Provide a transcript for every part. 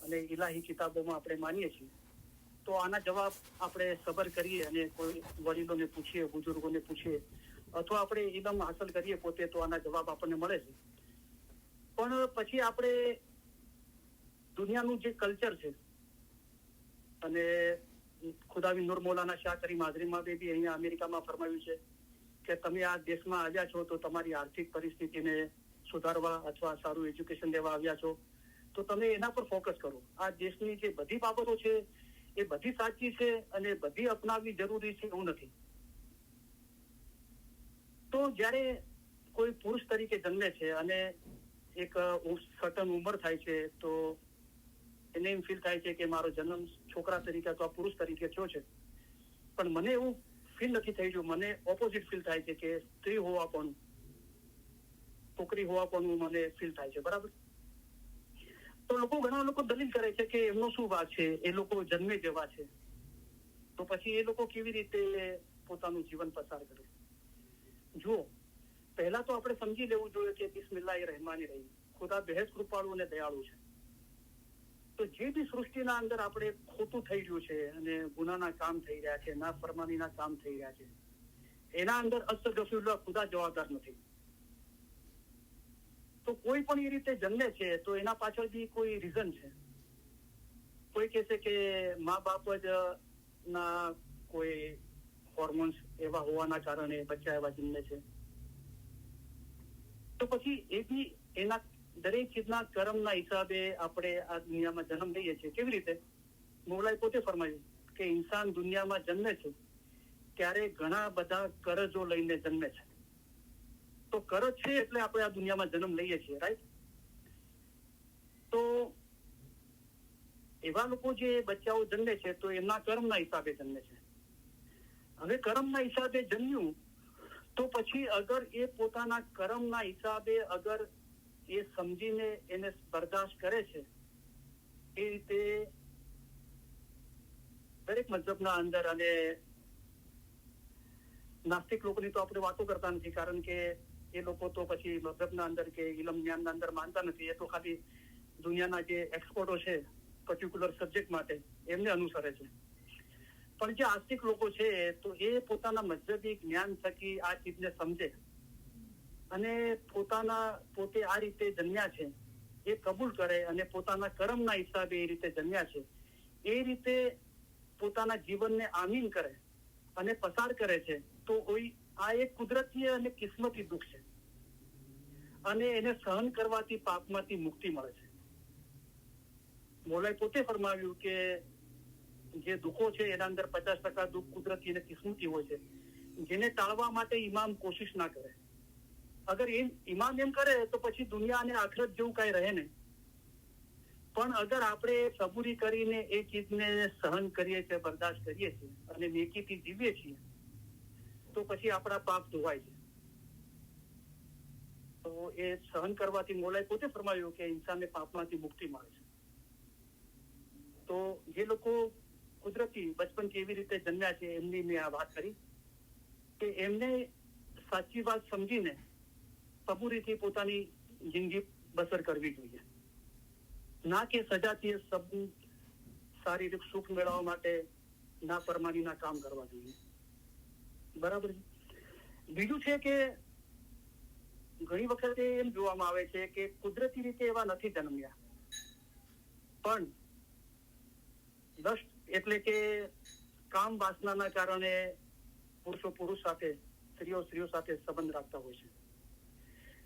અને ઇલાહી કિતાબોમાં આપણે માનીએ છીએ, તો આના જવાબ આપણે સબર કરીએ અને કોઈ વડીલોને પૂછીએ, બુજુર્ગોને પૂછીએ, અથવા આપણે ઇલમ હાંસલ કરીએ પોતે, તો આના જવાબ આપણને મળે છે. પણ પછી આપણે દુનિયાનું જે કલ્ચર છે, અને ખુદાવી નૂર મૌલાના શાહ કરીમ હાજરીમાં બી અહીંયા અમેરિકામાં ફરમાવ્યું છે કે તમે આ દેશમાં આવ્યા છો તો તમારી આર્થિક પરિસ્થિતિને સુધારવા અથવા સારું એજ્યુકેશન લેવા આવ્યા છો, તો તમે એના પર ફોકસ કરો. આ દેશની જે બધી બાબતો છે એ બધી સાચી છે અને બધી અપનાવવી જરૂરી છે એવું નથી. તો જ્યારે કોઈ પુરુષ તરીકે જન્મે છે અને એક સર્ટન ઉંમર થાય છે, તો એને એમ ફીલ થાય છે કે મારો જન્મ છોકરા તરીકે અથવા પુરુષ તરીકે થયો છે. પણ મને એવું ફીલ નથી થઈ રહ્યું, મને ઓપોઝિટ ફીલ થાય છે કે સ્ત્રી હોવા પણ, છોકરી હોવા પણ મને ફીલ થાય છે. બરાબર? તો ઘણા લોકો દલીલ કરે છે કે એમનો શું વાત છે, એ લોકો જન્મે જેવા છે, તો પછી એ લોકો કેવી રીતે પોતાનું જીવન પસાર કરે. જુઓ, પહેલા તો આપણે સમજી લેવું જોઈએ કે બિસ્મિલ્લાહિર રહેમાનિર રહીમ, ખુદા બેહદ કૃપાળુ અને દયાળુ છે. તો જે બી સૃષ્ટિના અંદર આપણે ખોટું થઈ રહ્યું છે અને ગુનાના કામ થઈ રહ્યા છે, નાફરમાનીના કામ થઈ રહ્યા છે, એના અંદર અસ્તગફિરુલ્લાહ, ખુદા જવાબદાર નથી. તો કોઈ પણ એ રીતે જન્મે છે તો એના પાછળ બી કોઈ રીઝન છે. કોઈ કહેશે કે મા બાપ જ ના કોઈ હોર્મોન્સ એવા હોવાના કારણે બચ્ચા એવા જન્મે છે. તો પછી એ બી એના દરેક ચીજના કર્મના હિસાબે આપણે આ દુનિયામાં જન્મ લઈએ છીએ. કેવી રીતે? મૌલાએ પોતે ફરમાયું કે ઇન્સાન દુનિયામાં જન્મે છે ત્યારે ઘણા બધા કરજો લઈને જન્મે છે. તો કરજ છે એટલે આપણે આ દુનિયામાં જન્મ લઈએ છીએ. રાઈટ? તો એવા લોકો જે બચ્ચાઓ જન્મે છે તો એમના કર્મના હિસાબે જન્મે છે. હવે કર્મના હિસાબે જન્મ્યું તો પછી અગર એ પોતાના કર્મના હિસાબે અગર એ સમજીને એને બરદાસ્ત કરે છે, એ રીતે દરેક મતલબના અંદર, અને નાસ્તિક લોકોની તો આપણે વાતો કરતા નથી, કારણ કે એ લોકો તો પછી મતલબના અંદર કે ઇલમ જ્ઞાનના અંદર માનતા નથી. એ તો ખાલી દુનિયાના જે એક્સપર્ટો છે પર્ટિક્યુલર સબ્જેક્ટ માટે એમને અનુસરે છે. પણ જે આસ્તિક લોકો છે તો એ પોતાના મજહબી જ્ઞાન થકી આ ચીજને સમજે અને પોતે આ રીતે જન્મ્યા છે એ કબૂલ કરે અને પોતાના કર્મના હિસાબે એ રીતે જન્મ્યા છે, એ રીતે પોતાના જીવનને આમીન કરે અને પસાર કરે છે, તો આ એક કુદરતી અને કિસ્મતી દુઃખ છે અને એને સહન કરવાથી પાપમાંથી મુક્તિ મળે છે. મૌલાએ પોતે ફરમાવ્યું કે જે દુઃખો છે એના અંદર 50% દુઃખ કુદરતી અને કિસ્મતી હોય છે, જેને ટાળવા માટે ઇમામ કોશિશ ના કરે. અગર ઇમામ એમ કરે તો પછી દુનિયા અને આખરત જેવું કઈ રહે નહીં. પણ અગર આપણે સબૂરી કરીને એ ચીજને સહન કરીએ છીએ, બરદાસ્ત કરીએ છીએ અને નેકીથી જીવીએ છીએ, તો પછી આપણા પાપ ધોવાય છે. તો એ સહન કરવાથી મૌલાએ પોતે ફરમાવ્યું કે ઇન્સાનને પાપમાંથી મુક્તિ મળે છે. તો જે લોકો કુદરતી બચપનથી એવી રીતે જન્મ્યા છે એમની મેં આ વાત કરી કે એમને સાચી વાત સમજીને સબૂરીથી પોતાની જિંદગી બસર કરવી જોઈએ, ના કે સજાથી શારીરિક સુખ મેળવવા માટે નાફરમાનીના કામ કરવા જોઈએ. બરાબર છે? બીજું છે કે ઘણી વખતે એમ જોવામાં આવે છે કે કુદરતી રીતે એવા નથી જન્મ્યા, પણ લસ્ટ એટલે કે કામ વાસનાના કારણે પુરુષો પુરુષ સાથે, સ્ત્રીઓ સાથે સંબંધ રાખતા હોય છે.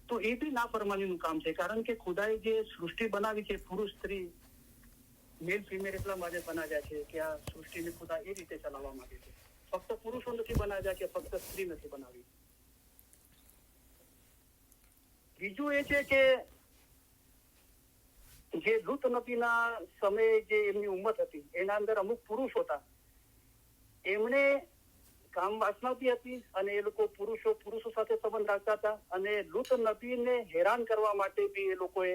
તો એ બી નાફરમાનીનું કામ છે, કારણ કે ખુદાએ જે સૃષ્ટિ બનાવી છે, પુરુષ સ્ત્રી મેલ ફિમેલ એટલા માટે બનાવ્યા છે કે આ સૃષ્ટિને ખુદા એ રીતે ચલાવવા માંગે છે. ફક્ત પુરુષો નથી બનાવ્યા કે ફક્ત સ્ત્રી નથી બનાવી. બીજું એ છે કે જે લુત નબીના સમયે જે એમની ઉમ્મત હતી એના અંદર અમુક પુરુષ હતા, એમણે કામ વાસના બી હતી અને એ લોકો પુરુષો સાથે સંબંધ રાખતા હતા, અને લુત નબીને હેરાન કરવા માટે બી એ લોકોએ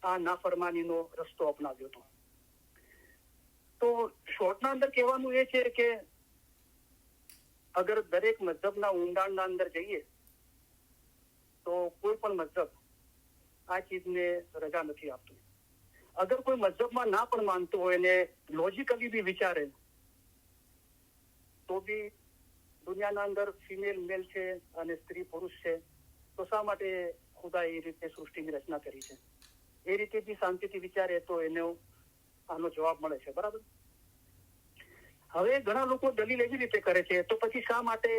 આ નાફરમાનીનો રસ્તો અપનાવ્યો હતો. તો શોર્ટના અંદર કહેવાનું એ છે કે અગર દરેક મઝહબના ઊંડાણના અંદર જઈએ તો કોઈ પણ મઝહબ આ ચીજને રજા નથી આપતું. અગર કોઈ મતલબમાં ના પણ માનતું હોય ને લોજિકલી બી વિચારે તો બી દુનિયાના અંદર ફિમેલ મેલ છે અને સ્ત્રી પુરુષ છે, તો શા માટે ખુદા એ રીતે સૃષ્ટિની રચના કરી છે? એ રીતે બી શાંતિથી વિચારે તો એનો આનો જવાબ મળે છે. બરાબર. હવે ઘણા લોકો દલીલ એવી રીતે કરે છે, તો પછી શા માટે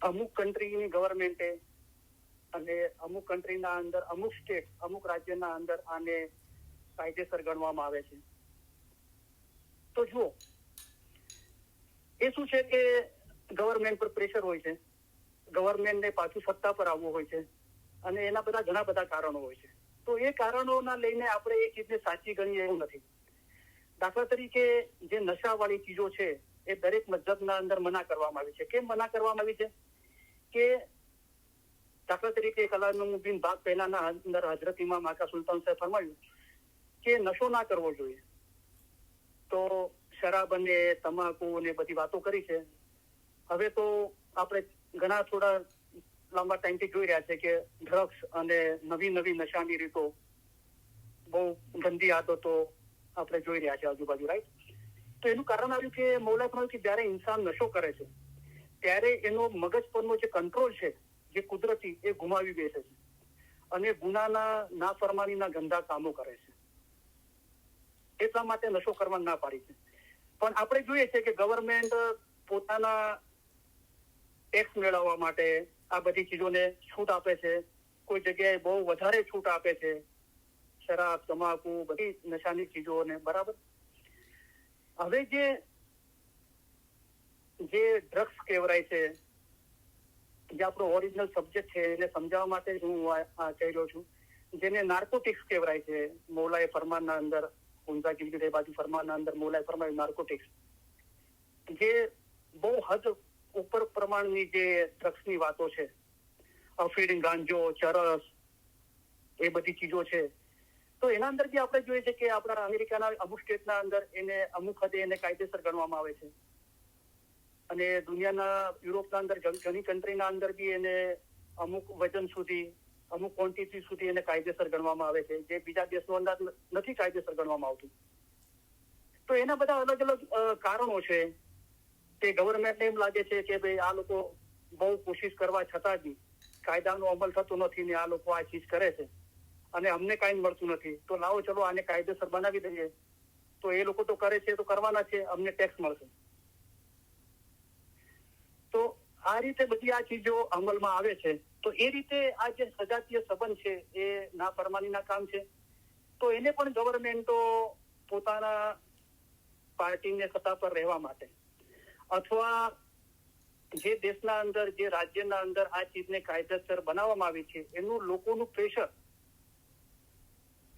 અમુક કન્ટ્રીની ગવર્મેન્ટે અને અમુક કન્ટ્રીના અંદર અમુક સ્ટેટ અમુક રાજ્યના અંદર આને કાયદેસર ગણવામાં આવે છે? તો જુઓ, એ શું છે કે ગવર્મેન્ટ પર પ્રેશર હોય છે, ગવર્મેન્ટને પાછું સત્તા પર આવવું હોય છે, અને એના બધા ઘણા બધા કારણો હોય છે. તો એ કારણોના લઈને આપણે એ ચીજને સાચી ગણીએ એવું નથી. દાખલા તરીકે જે નશાવાળી ચીજો છે એ દરેક મજહબના અંદર મના કરવામાં આવી છે. કેમ મના કરવામાં આવી છે? કે દાખલા તરીકે કલામુદ્દીન બાગ પહેલાના અંદર હજરત ઇમામ આકા સુલતાન સાહેબ ફરમાયું કે નશો ના કરવો જોઈએ. તો શરાબ અને તમાકુ ને બધી વાતો કરી છે. હવે તો આપણે ઘણા થોડા લાંબા ટાઈમથી જોઈ રહ્યા છે કે ડ્રગ્સ અને નવી નવી નશાની રીતો, બહુ ગંદી આદતો આપણે જોઈ રહ્યા છે આજુબાજુ, રાઈટ? તો એનું કારણ આવ્યું કે મૌલાએ કહ્યું કે જયારે ઇન્સાન નશો કરે છે ત્યારે એનો મગજ પરનો જે કંટ્રોલ છે, જે કુદરતી, એ ગુમાવી બેસે છે અને ગુનાના નાફરમાનીના ગંદા કામો કરે છે. એટલા માટે નશો કરવા ના પાડી છે. પણ આપણે જોઈએ છે કે ગવર્મેન્ટ પોતાના ટેક્સ મેળવવા માટે આ બધી ચીજોને છૂટ આપે છે. કોઈ જગ્યાએ બહુ વધારે છૂટ આપે છે, શરાબ, તમાકુ, બધી નશાની ચીજોને. બરાબર. હવે જે ડ્રગ્સ કહેવાય છે, જે આપણો ઓરિજિનલ સબ્જેક્ટ છે, એને સમજાવવા માટે હું આ કહી રહ્યો છું, જેને નાર્કોટિક્સ કહેવાય છે. મૌલાએ ફરમાનના અંદર, ઉમદા ગિલગિટ બાજુ ફરમાનના અંદર મૌલાએ ફરમાયું નાર્કોટિક્સ, જે બહુ હદ ઉપર પ્રમાણની જે ડ્રગ્સની વાતો છે, અફીણ, ગાંજો, ચરસ, એ બધી ચીજો છે. તો એના અંદર જે આપણે જોઈએ છે કે આપણા અમેરિકાના અમુક સ્ટેટના અંદર એને અમુક હદે એને કાયદેસર ગણવામાં આવે છે, અને દુનિયાના યુરોપના અંદર ઘણી કન્ટ્રીના અંદર બી એને અમુક વજન સુધી, અમુક ક્વોન્ટિટી સુધી એને કાયદેસર ગણવામાં આવે છે, જે બીજા દેશનો અંદર નથી કાયદેસર ગણવામાં આવતું. તો એના બધા અલગ અલગ કારણો છે. તે ગવર્મેન્ટને એમ લાગે છે કે ભાઈ આ લોકો બહુ કોશિશ કરવા છતાં બી કાયદાનો અમલ થતો નથી ને આ લોકો આ ચીજ કરે છે અને અમને કાંઈ મળતું નથી, તો લાવો ચલો આને કાયદેસર બનાવી દઈએ. તો એ લોકો તો કરે છે તો કરવાના છે, અમને ટેક્સ મળશે. તો આ રીતે બધી આ ચીજો અમલમાં આવે છે. તો એ રીતે આ જે સજાતીય સંબંધ છે એ નાફરમાનીના કામ છે. તો એને પણ ગવર્મેન્ટો પોતાના પાર્ટીને સત્તા પર રહેવા માટે, અથવા જે દેશના અંદર, જે રાજ્યના અંદર આ ચીજને કાયદેસર બનાવવામાં આવી છે, એનું લોકોનું પ્રેશર,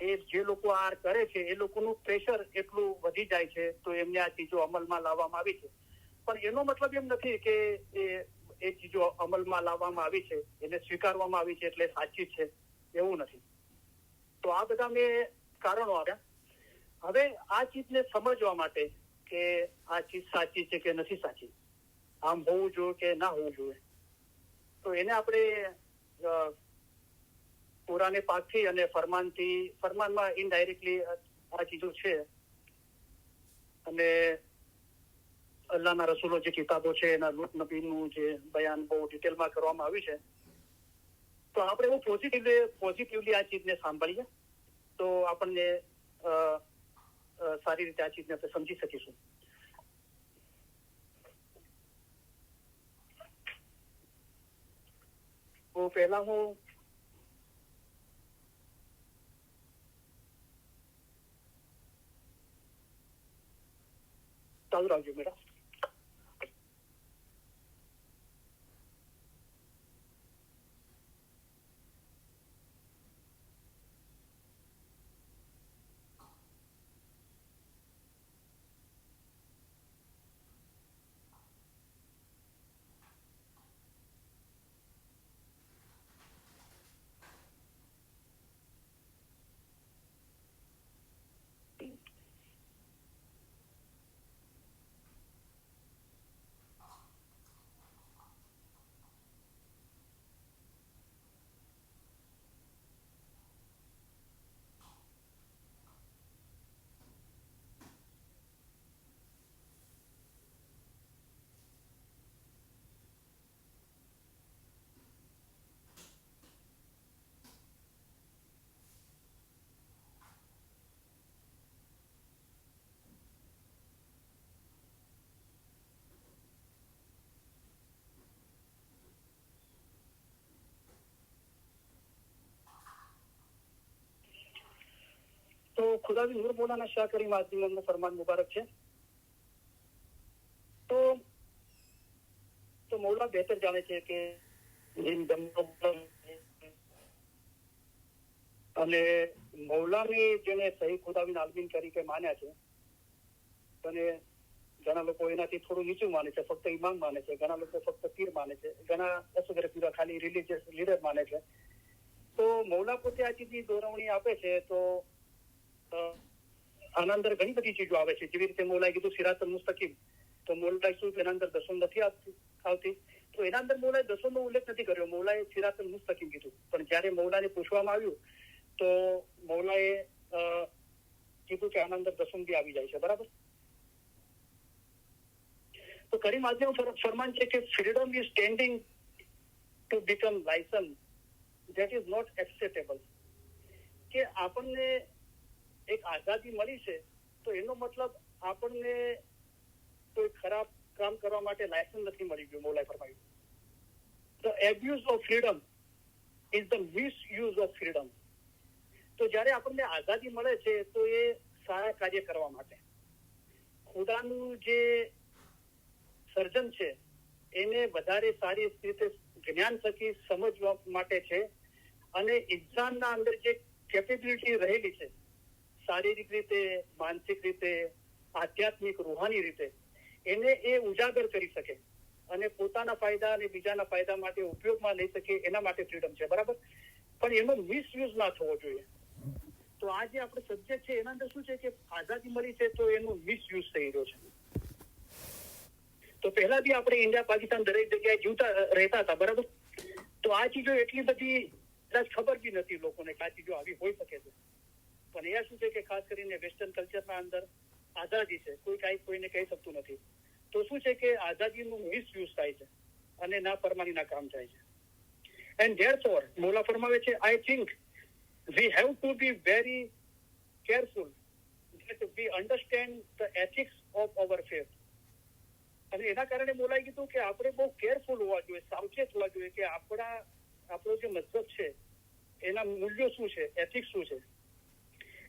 એ જે લોકો આ કરે છે એ લોકોનું પ્રેશર એટલું વધી જાય છે, તો એમને આ ચીજો અમલમાં લાવવામાં આવી છે. પણ એનો મતલબ એમ નથી કે એ ચીજો અમલમાં લાવવામાં આવી છે, એને સ્વીકારવામાં આવી છે એટલે સાચી છે, એવું નથી. તો આ બધા મેં કારણો આપ્યા. હવે આ ચીજને સમજવા માટે કે આ ચીજ સાચી છે કે નથી સાચી, આમ હોવું જોઈએ કે ના હોવું જોઈએ, તો એને આપણે કુરાને પાકથી અને ફરમાનમાં ઇનડાયરેક્ટલી આ ચીજો છે, અને અલ્લાહના રસૂલો જે કિતાબો છે એના લૂટ નબીનું જે બયાન બહુ ડિટેલમાં કરવામાં આવ્યું છે. તો આપણે એવું પોઝિટિવલી આ ચીજને સાંભળીએ તો આપણને સારી રીતે આ ચીજને આપણે સમજી શકીશું. તો પહેલા હું ચાલુ રાખજો મેડમ. खुदा नूर मौलाना शाह करीम आज़मी फरमान मुबारक है। तो मौला बेहतर जाने છે કે અને મૌલાને જેને સહી ખુદાબીન આલમીન તરીકે માન્યા છે અને ઘણા લોકો એનાથી થોડું નીચું માને છે, ફક્ત ઇમામ માને છે, ઘણા લોકો ફક્ત પીર માને છે, ઘણા અસગર પીર ખાલી રિલીજિયસ લીડર માને છે। તો મૌલા પોતે આ ચીજની દોરવણી આપે છે। તો આના અંદર ઘણી બધી ચીજો આવે છે, જેવી રીતે મૌલાએ કીધું સિરાતુલ મુસ્તકીમ, તો મૌલાએ શું એના અંદર દસમ નથી આવતી, તો એના અંદર મૌલાએ દસમનો ઉલ્લેખ નથી કર્યો, મૌલાએ સિરાતુલ મુસ્તકીમ કીધું। પણ જ્યારે મૌલાને પૂછવામાં આવ્યું તો મૌલાએ કીધું કે આના અંદર દસમ બી આવી જાય છે, બરાબર। તો કરીમ આઝમી ફરમાન છે કે freedom is standing to become license that is not acceptable, કે આપણને એક આઝાદી મળી છે તો એનો મતલબ આપણને કોઈ ખરાબ કામ કરવા માટે લાયસન્સ નથી મળી ગયું, મૌલાએ ફરમાવ્યું। The abuse of freedom is the misuse of freedom. તો જ્યારે આપણને આઝાદી મળે છે તો એ સારા કાર્ય કરવા માટે, ખુદાનું જે સર્જન છે એને વધારે સારી રીતે જ્ઞાન થકી સમજવા માટે છે, અને ઇન્સાનના અંદર જે કેપેબિલિટી રહેલી છે શારીરિક રીતે, માનસિક રીતે, આધ્યાત્મિક, રૂહાની રીતે, એને એ ઉજાગર કરી શકે અને પોતાના ફાયદા અને બીજાના ફાયદા માટે ઉપયોગમાં લઈ શકે, એના માટે ફ્રીડમ છે, બરાબર। પણ એનો મિસયુઝ ના થવો જોઈએ। તો આ જે આપણે સબ્જેક્ટ છે એના અંદર શું છે કે આઝાદી મળી છે તો એનો મિસયુઝ થઈ રહ્યો છે। તો પહેલા બી આપણે ઇન્ડિયા પાકિસ્તાન દરેક જગ્યાએ જીવતા રહેતા હતા, બરાબર। તો આ ચીજો એટલી બધી કદાચ ખબર બી નથી લોકોને કે આ ચીજો આવી હોઈ શકે છે। પણ એ શું છે કે ખાસ કરીને વેસ્ટર્ન કલ્ચરના અંદર આઝાદી છે, કોઈ કાંઈ કોઈને કહી શકતું નથી, તો શું છે કે આઝાદીનું મિસયુઝ થાય છે અને ના પરમાનીના કામ થાય છે। એન્ડ ધેરફોર મૌલા ફરમાવે છે, I think we have to be very careful that we understand the ethics of our faith। અને એના કારણે મૌલાએ કીધું કે આપણે બહુ કેરફુલ હોવા જોઈએ, સાવચેત હોવા જોઈએ કે આપણો જે મતલબ છે એના મૂલ્યો શું છે, એથિક્સ શું છે।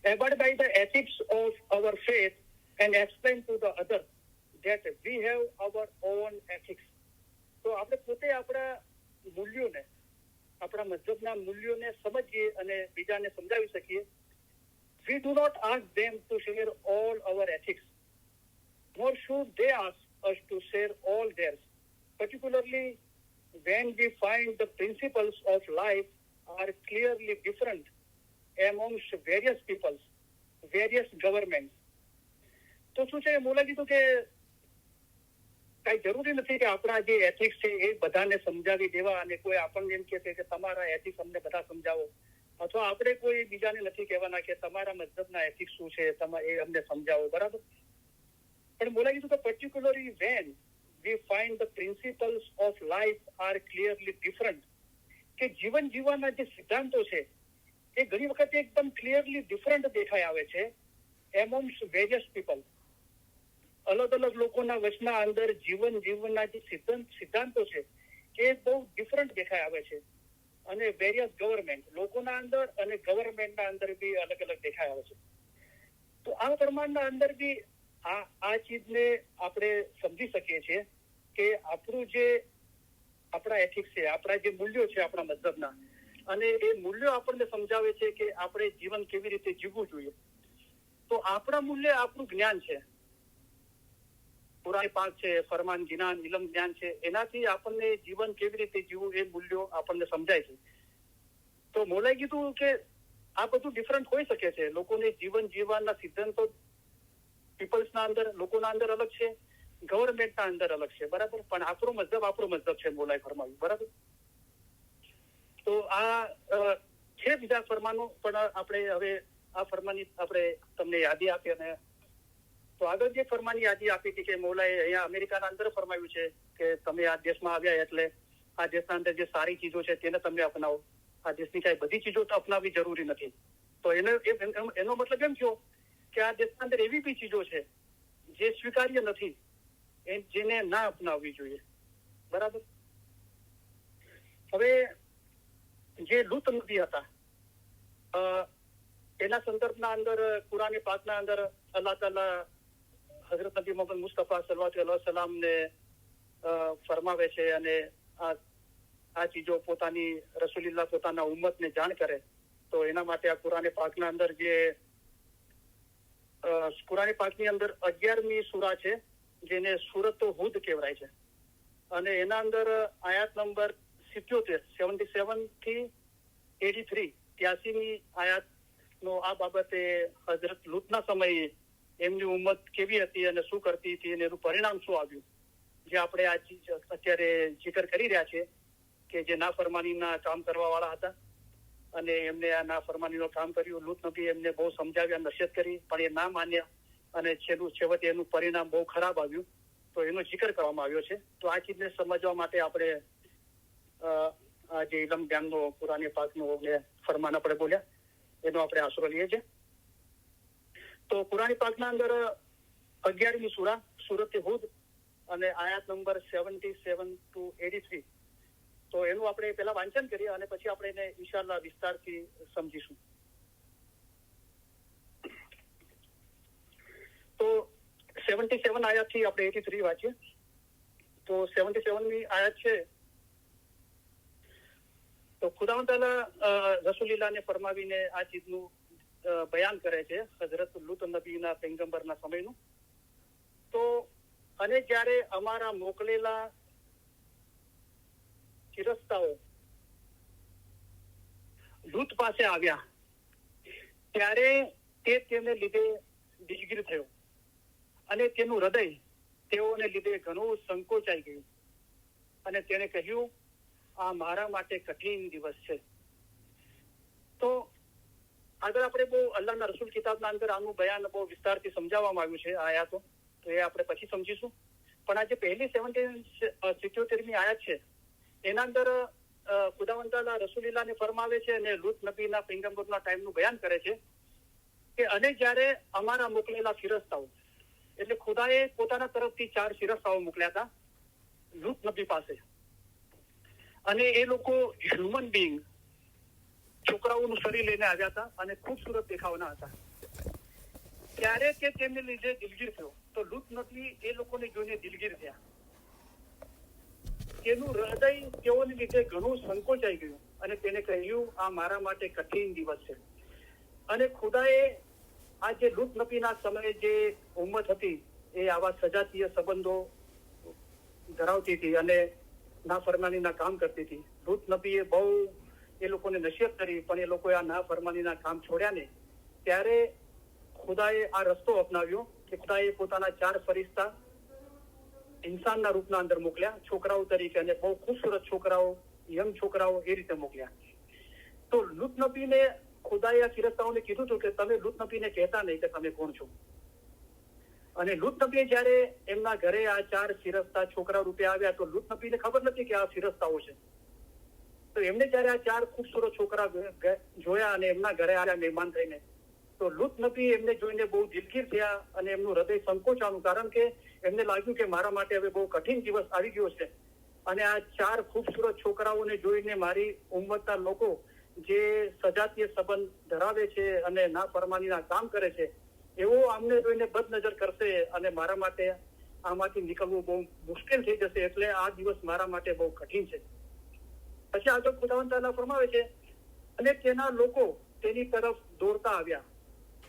abide by the ethics of our faith and explain to the other that we have our own ethics। તો આપણે પોતે આપણા મૂલ્યોને, આપણા મતલબના મૂલ્યોને સમજીએ અને બીજાને સમજાવી શકીએ। we do not ask them to share all our ethics, nor should they ask us to share all theirs, particularly when we find the principles of life are clearly different amongst various peoples, various governments। તો શું છે મૌલાએ કીધું કે કઈ જરૂરી નથી કે આપણા જે એથિક્સ છે એ બધાને સમજાવી દેવા, અને કોઈ આપણને એમ કહે કે તમારા એથિક્સ અમને બધા સમજાવો, અથવા આપણે કોઈ બીજાને નથી કહેવાના કે તમારા મતલબના એથિક્સ શું છે એ અમને સમજાવો, બરાબર। પણ મૌલાએ કીધું કે particularly when we find the principles of life are clearly different, કે જીવન જીવવાના જે સિદ્ધાંતો છે એ ઘણી વખત એકદમ ક્લિયરલી ડિફરન્ટ દેખાઈ આવે છે એમોંગ્સ વેરિયસ પીપલ। અલગ અલગ લોકોના વચના અંદર જીવન જીવનના જે સિદ્ધાંતો છે એ બહુ ડિફરન્ટ દેખાઈ આવે છે, અને વેરિયસ ગવર્મેન્ટ લોકોના અંદર અને ગવર્મેન્ટના અંદર બી અલગ અલગ દેખાઈ આવે છે। તો આ પ્રમાણના અંદર બી આ ચીજને આપણે સમજી શકીએ છીએ કે આપણું જે આપણા એથિક્સ છે, આપણા જે મૂલ્યો છે આપણા મતલબના, અને એ મૂલ્યો આપણને સમજાવે છે કે આપણે જીવન કેવી રીતે જીવવું જોઈએ। તો આપણા મૂલ્ય આપણું જ્ઞાન છે, કુરાન પાક છે, ફરમાન જીનાન, ઇલમ જ્ઞાન છે, એનાથી આપણને જીવન કેવી રીતે જીવવું એ મૂલ્યો આપણને સમજાય છે। તો મૌલાએ કીધું કે આ બધું ડિફરન્ટ હોઈ શકે છે, લોકોને જીવન જીવવાના સિદ્ધાંતો પીપલ્સના અંદર, લોકોના અંદર અલગ છે, ગવર્મેન્ટના અંદર અલગ છે, બરાબર। પણ આપણો મતલબ છે મૌલાએ ફરમાવ્યું, બરાબર। તો આ છે બીજા ફરમાનો, પણ આપણે હવે આ ફરમાની આપણે તમને યાદી આપી, અને તો આગળ જે ફરમાની યાદી આપી હતી કે મૌલાએ અહીંયા અમેરિકાના અંદર ફરમાવ્યું છે કે તમે આ દેશમાં આવ્યા એટલે આ દેશના અંદર જે સારી ચીજો છે તેને તમે અપનાવો, આ દેશની કાંઈ બધી ચીજો તો અપનાવવી જરૂરી નથી। તો એનો મતલબ એમ થયો કે આ દેશના અંદર એવી બી ચીજો છે જે સ્વીકાર્ય નથી, જેને ના અપનાવવી જોઈએ, બરાબર। હવે જે લૂત નબી હતા એના સંદર્ભના અંદર કુરાન પાકના અંદર અલ્લાહ તાલા હઝરત નબી મોહમ્મદ મુસ્તફા સલ્લલ્લાહુ અલૈહિ વસલ્લમને ફરમાવે છે અને આ ચીજો પોતાની રસૂલિલ્લાહ પોતાના ઉમ્મતને જાણ કરે. તો એના માટે આ કુરાન પાકના અંદર જે કુરાન પાકની અંદર 11મી સૂરા છે જેને સૂરત હુદ કહેવાય છે અને એના અંદર આયાત નંબર 77 થી 83 83મી આયાતનો આ બાબતે હઝરત લૂતના સમયે એમની ઉમ્મત કેવી હતી અને શું કરતી હતી અને એનું પરિણામ શું આવ્યું, જે આપણે આ અત્યારે જિકર કરી રહ્યા છે કે જે નાફરમાનીના કામ કરવા વાળા હતા અને એમને આ નાફરમાનીનું કામ કર્યું. લૂત નબી એમને બહુ સમજાવ્યા, નસીહત કરી, પણ એ ના માન્યા અને છેવટે એનું પરિણામ બહુ ખરાબ આવ્યું. તો એનો જિકર કરવામાં આવ્યો છે. તો આ ચીજને સમજવા માટે આપણે આ જે ઇલમ જ્ઞાનનો કુરાન પાકનો ફરમાન આપણે બોલ્યા એનો આપણે આશરો લઈએ છીએ. તો કુરાન પાકના અંદર 11મી સૂરા સૂરત હુદ અને આયાત નંબર 77 to 83. તો એનું આપણે પહેલા વાંચન કરીએ અને પછી આપણે એને ઇન્શાઅલ્લાહ વિસ્તારથી સમજીશું. તો 77 આયાતથી આપણે 83 વાંચીએ. તો 77મી આયાત છે. તો ખુદાવંદ તાલા રસૂલિલ્લાહને ફરમાવીને આ ચીજનું બયાન કરે છે હઝરત લૂત નબીના પૈગંબરના સમયનું. તો અને જ્યારે અમારા મોકલેલા ફિરસ્તાઓ લૂત પાસે આવ્યા ત્યારે તે તેને લીધે દિલગીર થયો અને તેનું હૃદય તેઓને લીધે ઘણું સંકોચાઈ ગયું અને તેને કહ્યું, આ મારા માટે કઠિન દિવસ છે. તો આગળ આપણે બહુ અલ્લાહના રસૂલ કિતાબના અંદર આનું બયાન બહુ વિસ્તારથી સમજાવવામાં આવ્યું છે આ આયાતો, તો એ આપણે પછી સમજીશું. પણ આજે પહેલી 77મી આયાત છે એના અંદર ખુદાવંદ તાલા રસૂલિલ્લાહને ફરમાવે છે અને લૂત નબીના પૈગંબરના ટાઈમનું બયાન કરે છે કે અને જ્યારે અમારા મોકલેલા ફિરસ્તાઓ, એટલે ખુદાએ પોતાના તરફથી 4 ફિરસ્તાઓ મોકલ્યા હતા લૂત નબી પાસે અને એ લોકો હ્યુમન બીંગ છોકરાઓનું શરીર લઈને આવ્યા હતા અને ખૂબસૂરત દેખાવાના હતા. ત્યારે તે તેમને લીધે દિલગીર થયો. તો લૂત નબી એ લોકોને જોઈને દિલગીર થયા. તેનું હૃદય તેઓને લીધે ઘણું સંકોચાઈ ગયું અને તેને કહ્યું, આ મારા માટે કઠિન દિવસ છે. અને ખુદાએ આ જે લૂત નબીના સમયે જે ઉમ્મત હતી એ આવા સજાતીય સંબંધો ધરાવતી હતી અને નાફરમાનીના કામ કરતી હતી. લૂત નબીએ બહુ એ લોકોને નસીહત કરી, પણ એ લોકોએ આ નાફરમાનીના કામ છોડ્યા ને ત્યારે ખુદાએ આ રસ્તો અપનાવ્યો કે ખુદાએ પોતાના 4 ફરિશ્તા ઇન્સાનના રૂપના અંદર મોકલ્યા છોકરાઓ તરીકે, અને બહુ ખૂબસૂરત છોકરાઓ, યંગ છોકરાઓ એ રીતે મોકલ્યા. તો લૂત નબીને ખુદાએ આ ફિરસ્તાઓને કીધું હતું કે તમે લૂત નબીને કહેતા નહીં કે તમે કોણ છો. અને લૂત નબીએ જયારે એમના ઘરે આ 4 ફિરસ્તા છોકરા રૂપે આવ્યા તો લૂત નબીને ખબર નથી કે આ ફિરસ્તાઓ છે. તો એમને જયારે આ 4 ખૂબસૂરત છોકરા જોયા અને એમના ઘરે આવ્યા મહેમાન થઈને, તો લૂત નબી એમને જોઈને બહુ દિલગીર થયા અને એમનું હૃદય સંકોચાનું, કારણ કે એમને લાગ્યું કે મારા માટે હવે બહુ કઠિન દિવસ આવી ગયો છે અને આ 4 ખૂબસૂરત છોકરાઓને જોઈને મારી ઉમ્મતના લોકો જે સજાતીય સંબંધ ધરાવે છે અને નાફરમાનીના કામ કરે છે એવો આમને જોઈને બદનજર કરશે અને મારા માટે આમાંથી નીકળવું બહુ મુશ્કેલ થઈ જશે, એટલે આ દિવસ મારા માટે બહુ કઠિન છે. પછી આગળ ખુદાવંદ તાલા ફરમાવે છે અને તેના લોકો તેની તરફ દોડતા આવ્યા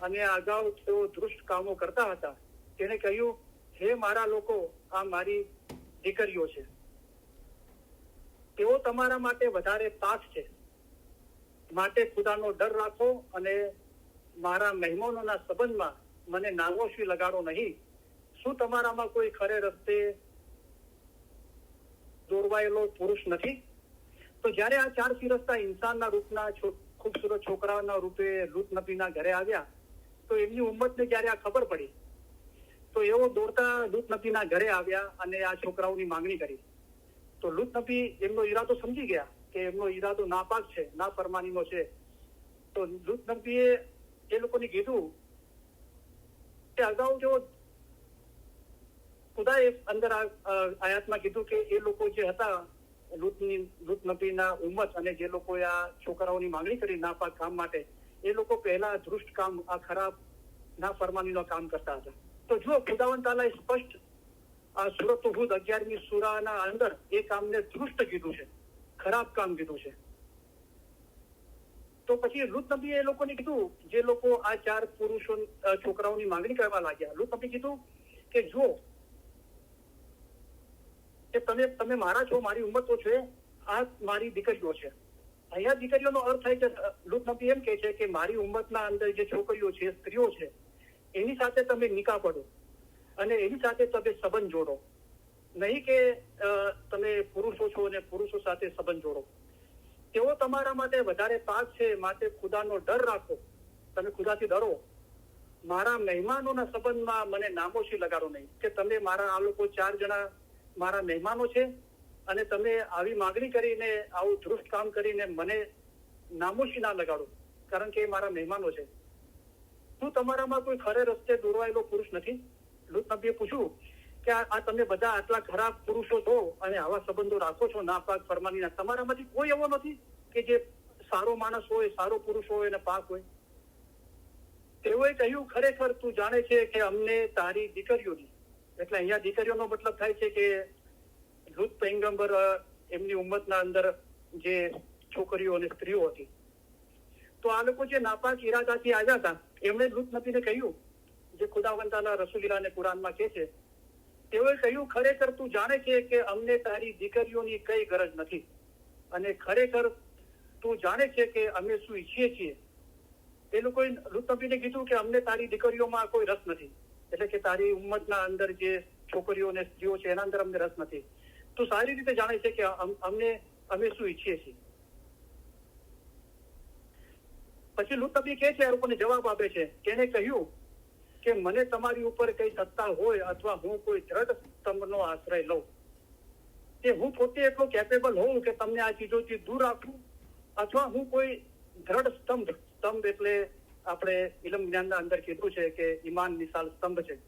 અને અગાઉ તેઓ દુષ્ટ કામો કરતા હતા. તેને કહ્યું, હે મારા લોકો, આ મારી દીકરીઓ છે, તેઓ તમારા માટે વધારે પાક છે, માટે ખુદાનો ડર રાખો અને મારા મહેમાનોના સંબંધમાં મને નામોશી લગાડો નહીં. શું તમારામાં કોઈ ખરે રસ્તે દોરવાયેલો પુરુષ નથી? તો જયારે આ 4 ફિરસ્તા ઇન્સાનના રૂપના ખૂબસૂરત છોકરાઓના રૂપે લૂત નબીના ઘરે આવ્યા તો એમની ઉમ્મતને જયારે આ ખબર પડી તો એઓ દોડતા લૂત નબીના ઘરે આવ્યા અને આ છોકરાઓની માંગણી કરી. તો લૂત નબી એમનો ઈરાદો સમજી ગયા કે એમનો ઈરાદો નાપાક છે, નાફરમાનીનો છે. તો લૂત નબીએ એ લોકોને કીધું કે અગાઉ જો ખુદાએ અંદર આયાતમાં કીધું કે એ લોકો જે હતા લૂત નબીના ઉમ્મત અને જે લોકોએ આ છોકરાઓની માંગણી કરી નાપાક કામ માટે, એ લોકો પહેલા દુષ્ટ કામ, આ ખરાબ ના ફરમાનીનો કામ કરતા હતા. તો જુઓ, ખુદાવંદ તાલાએ સ્પષ્ટ આ સૂરત હુદ 11મી સૂરાના અંદર એ કામને દુષ્ટ કીધું છે, ખરાબ કામ કીધું છે. તો પછી લુત નબીએ એ લોકોને કીધું, જે લોકો આ 4 પુરુષો છોકરાઓની માંગણી કરવા લાગ્યા, લુત નબી કીધું કે જો કે તમે મારા છો, મારી ઉંમર તો છે, આ મારી દીકરીઓ છે. અહીંયા દીકરીઓનો અર્થ થાય છે, લુત નબી એમ કે છે કે મારી ઉંમરના અંદર જે છોકરીઓ છે, સ્ત્રીઓ છે, એની સાથે તમે નિકાહ પડો અને એની સાથે તમે સંબંધ જોડો. નહીં કે તમે પુરુષો છો અને પુરુષો સાથે સંબંધ જોડો. તેઓ તમારા માટે વધારે પાક છે, માટે ખુદાનો ડર રાખો, તમે ખુદાથી ડરો. મારા મહેમાનોના સંબંધમાં મને નામોશી લગાડો નહીં, કે તમે મારા આ લોકો 4 જણા મારા મહેમાનો છે અને તમે આવી માંગણી કરીને, આવું દુષ્ટ કામ કરીને મને નામોશી ના લગાડો, કારણ કે એ મારા મહેમાનો છે. શું તમારામાં કોઈ ખરે રસ્તે દોરવાયેલો પુરુષ નથી? લુત નબીએ પૂછ્યું કે આ તમે બધા આટલા ખરાબ પુરુષો છો અને આવા સંબંધો રાખો છો નાપાક ફરમાનીના, તમારામાંથી કોઈ એવો નથી કે જે સારો માણસ હોય, સારો પુરુષ હોય અને પાક હોય? તેઓએ કહ્યું, ખરેખર તું જાણે છે કે અમને તારી દીકરીઓની, એટલે અહીંયા દીકરીઓનો મતલબ થાય છે કે લુત પૈગંબર એમની ઉમ્મતના અંદર જે છોકરીઓ અને સ્ત્રીઓ હતી, તો આ લોકો જે નાપાક ઈરાદાથી આવ્યા હતા, એમણે લુત નબીને કહ્યું, જે ખુદાવંદ તાલા રસૂલિલ્લાહ અને કુરાનમાં કહે છે, તેઓએ કહ્યું, ખરેખર તું જાણે છે કે અમને તારી દીકરીઓની કઈ ગરજ નથી, અને ખરેખર તું જાણે છે કે અમે શું ઈચ્છીએ છીએ. એ લોકોએ લુત નબીને કીધું કે અમને તારી દીકરીઓમાં કોઈ રસ નથી, એટલે કે તારી ઉમ્મતના અંદર જે છોકરીઓ અને સ્ત્રીઓ છે એના અંદર અમને રસ નથી. તું સારી રીતે જાણે છે કે અમે શું ઈચ્છીએ છીએ. પછી લુત નબી કહે છે, આ લોકોને જવાબ આપે છે, કે એને કહ્યું કે મને તમારી ઉપર કઈ સત્તા હોય અથવા હું કોઈ દ્રઢ સ્તંભનો આશ્રય લઉં, કે હું પોતે એટલો કેપેબલ હોઉં કે તમને આ ચીજોથી દૂર રાખું, અથવા હું કોઈ દ્રઢ સ્તંભ એટલે આપણે ઇલમ જ્ઞાનના અંદર કીધું છે કે ઈમાન મિસાલ સ્તંભ છે,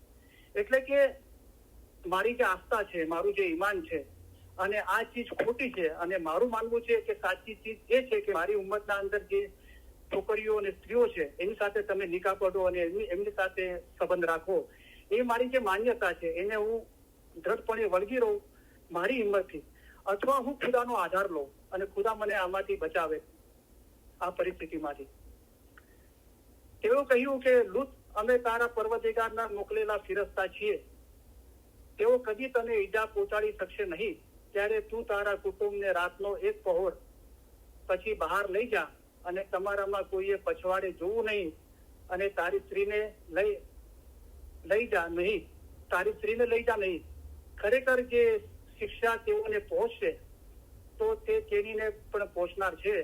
એટલે કે મારી જે આસ્થા છે, મારું જે ઈમાન છે, અને આ ચીજ ખોટી છે અને મારું માનવું છે કે સાચી ચીજ એ છે કે મારી ઉમ્મતના અંદર જે છોકરીઓ અને સ્ત્રીઓ છે એની સાથે તમે નિકાહ પડો અને એમની સાથે સંબંધ રાખો. એ મારી જે માન્યતા છે એને હું દ્રઢપણે વળગી રહું મારી હિંમતથી, અથવા હું ખુદાનો આધાર લઉં અને ખુદા મને આમાંથી બચાવે, આ પરિસ્થિતિમાંથી. તેઓ કહ્યું કે લુત, અમે તારા પરવરદિગારના મોકલેલા ફિરસ્તા છીએ, તેઓ કદી તને ઈજા પહોંચાડી શકશે નહીં. ત્યારે તું તારા કુટુંબને રાતનો એક પહોર પછી બહાર લઈ જા અને તમારામાં કોઈએ પછવાડે જોવું નહીં, અને તારી સ્ત્રીને લઈ જા નહીં. ખરેખર જે શિક્ષા તેઓને પહોંચશે તો તે તેણીને પણ પહોંચનાર છે.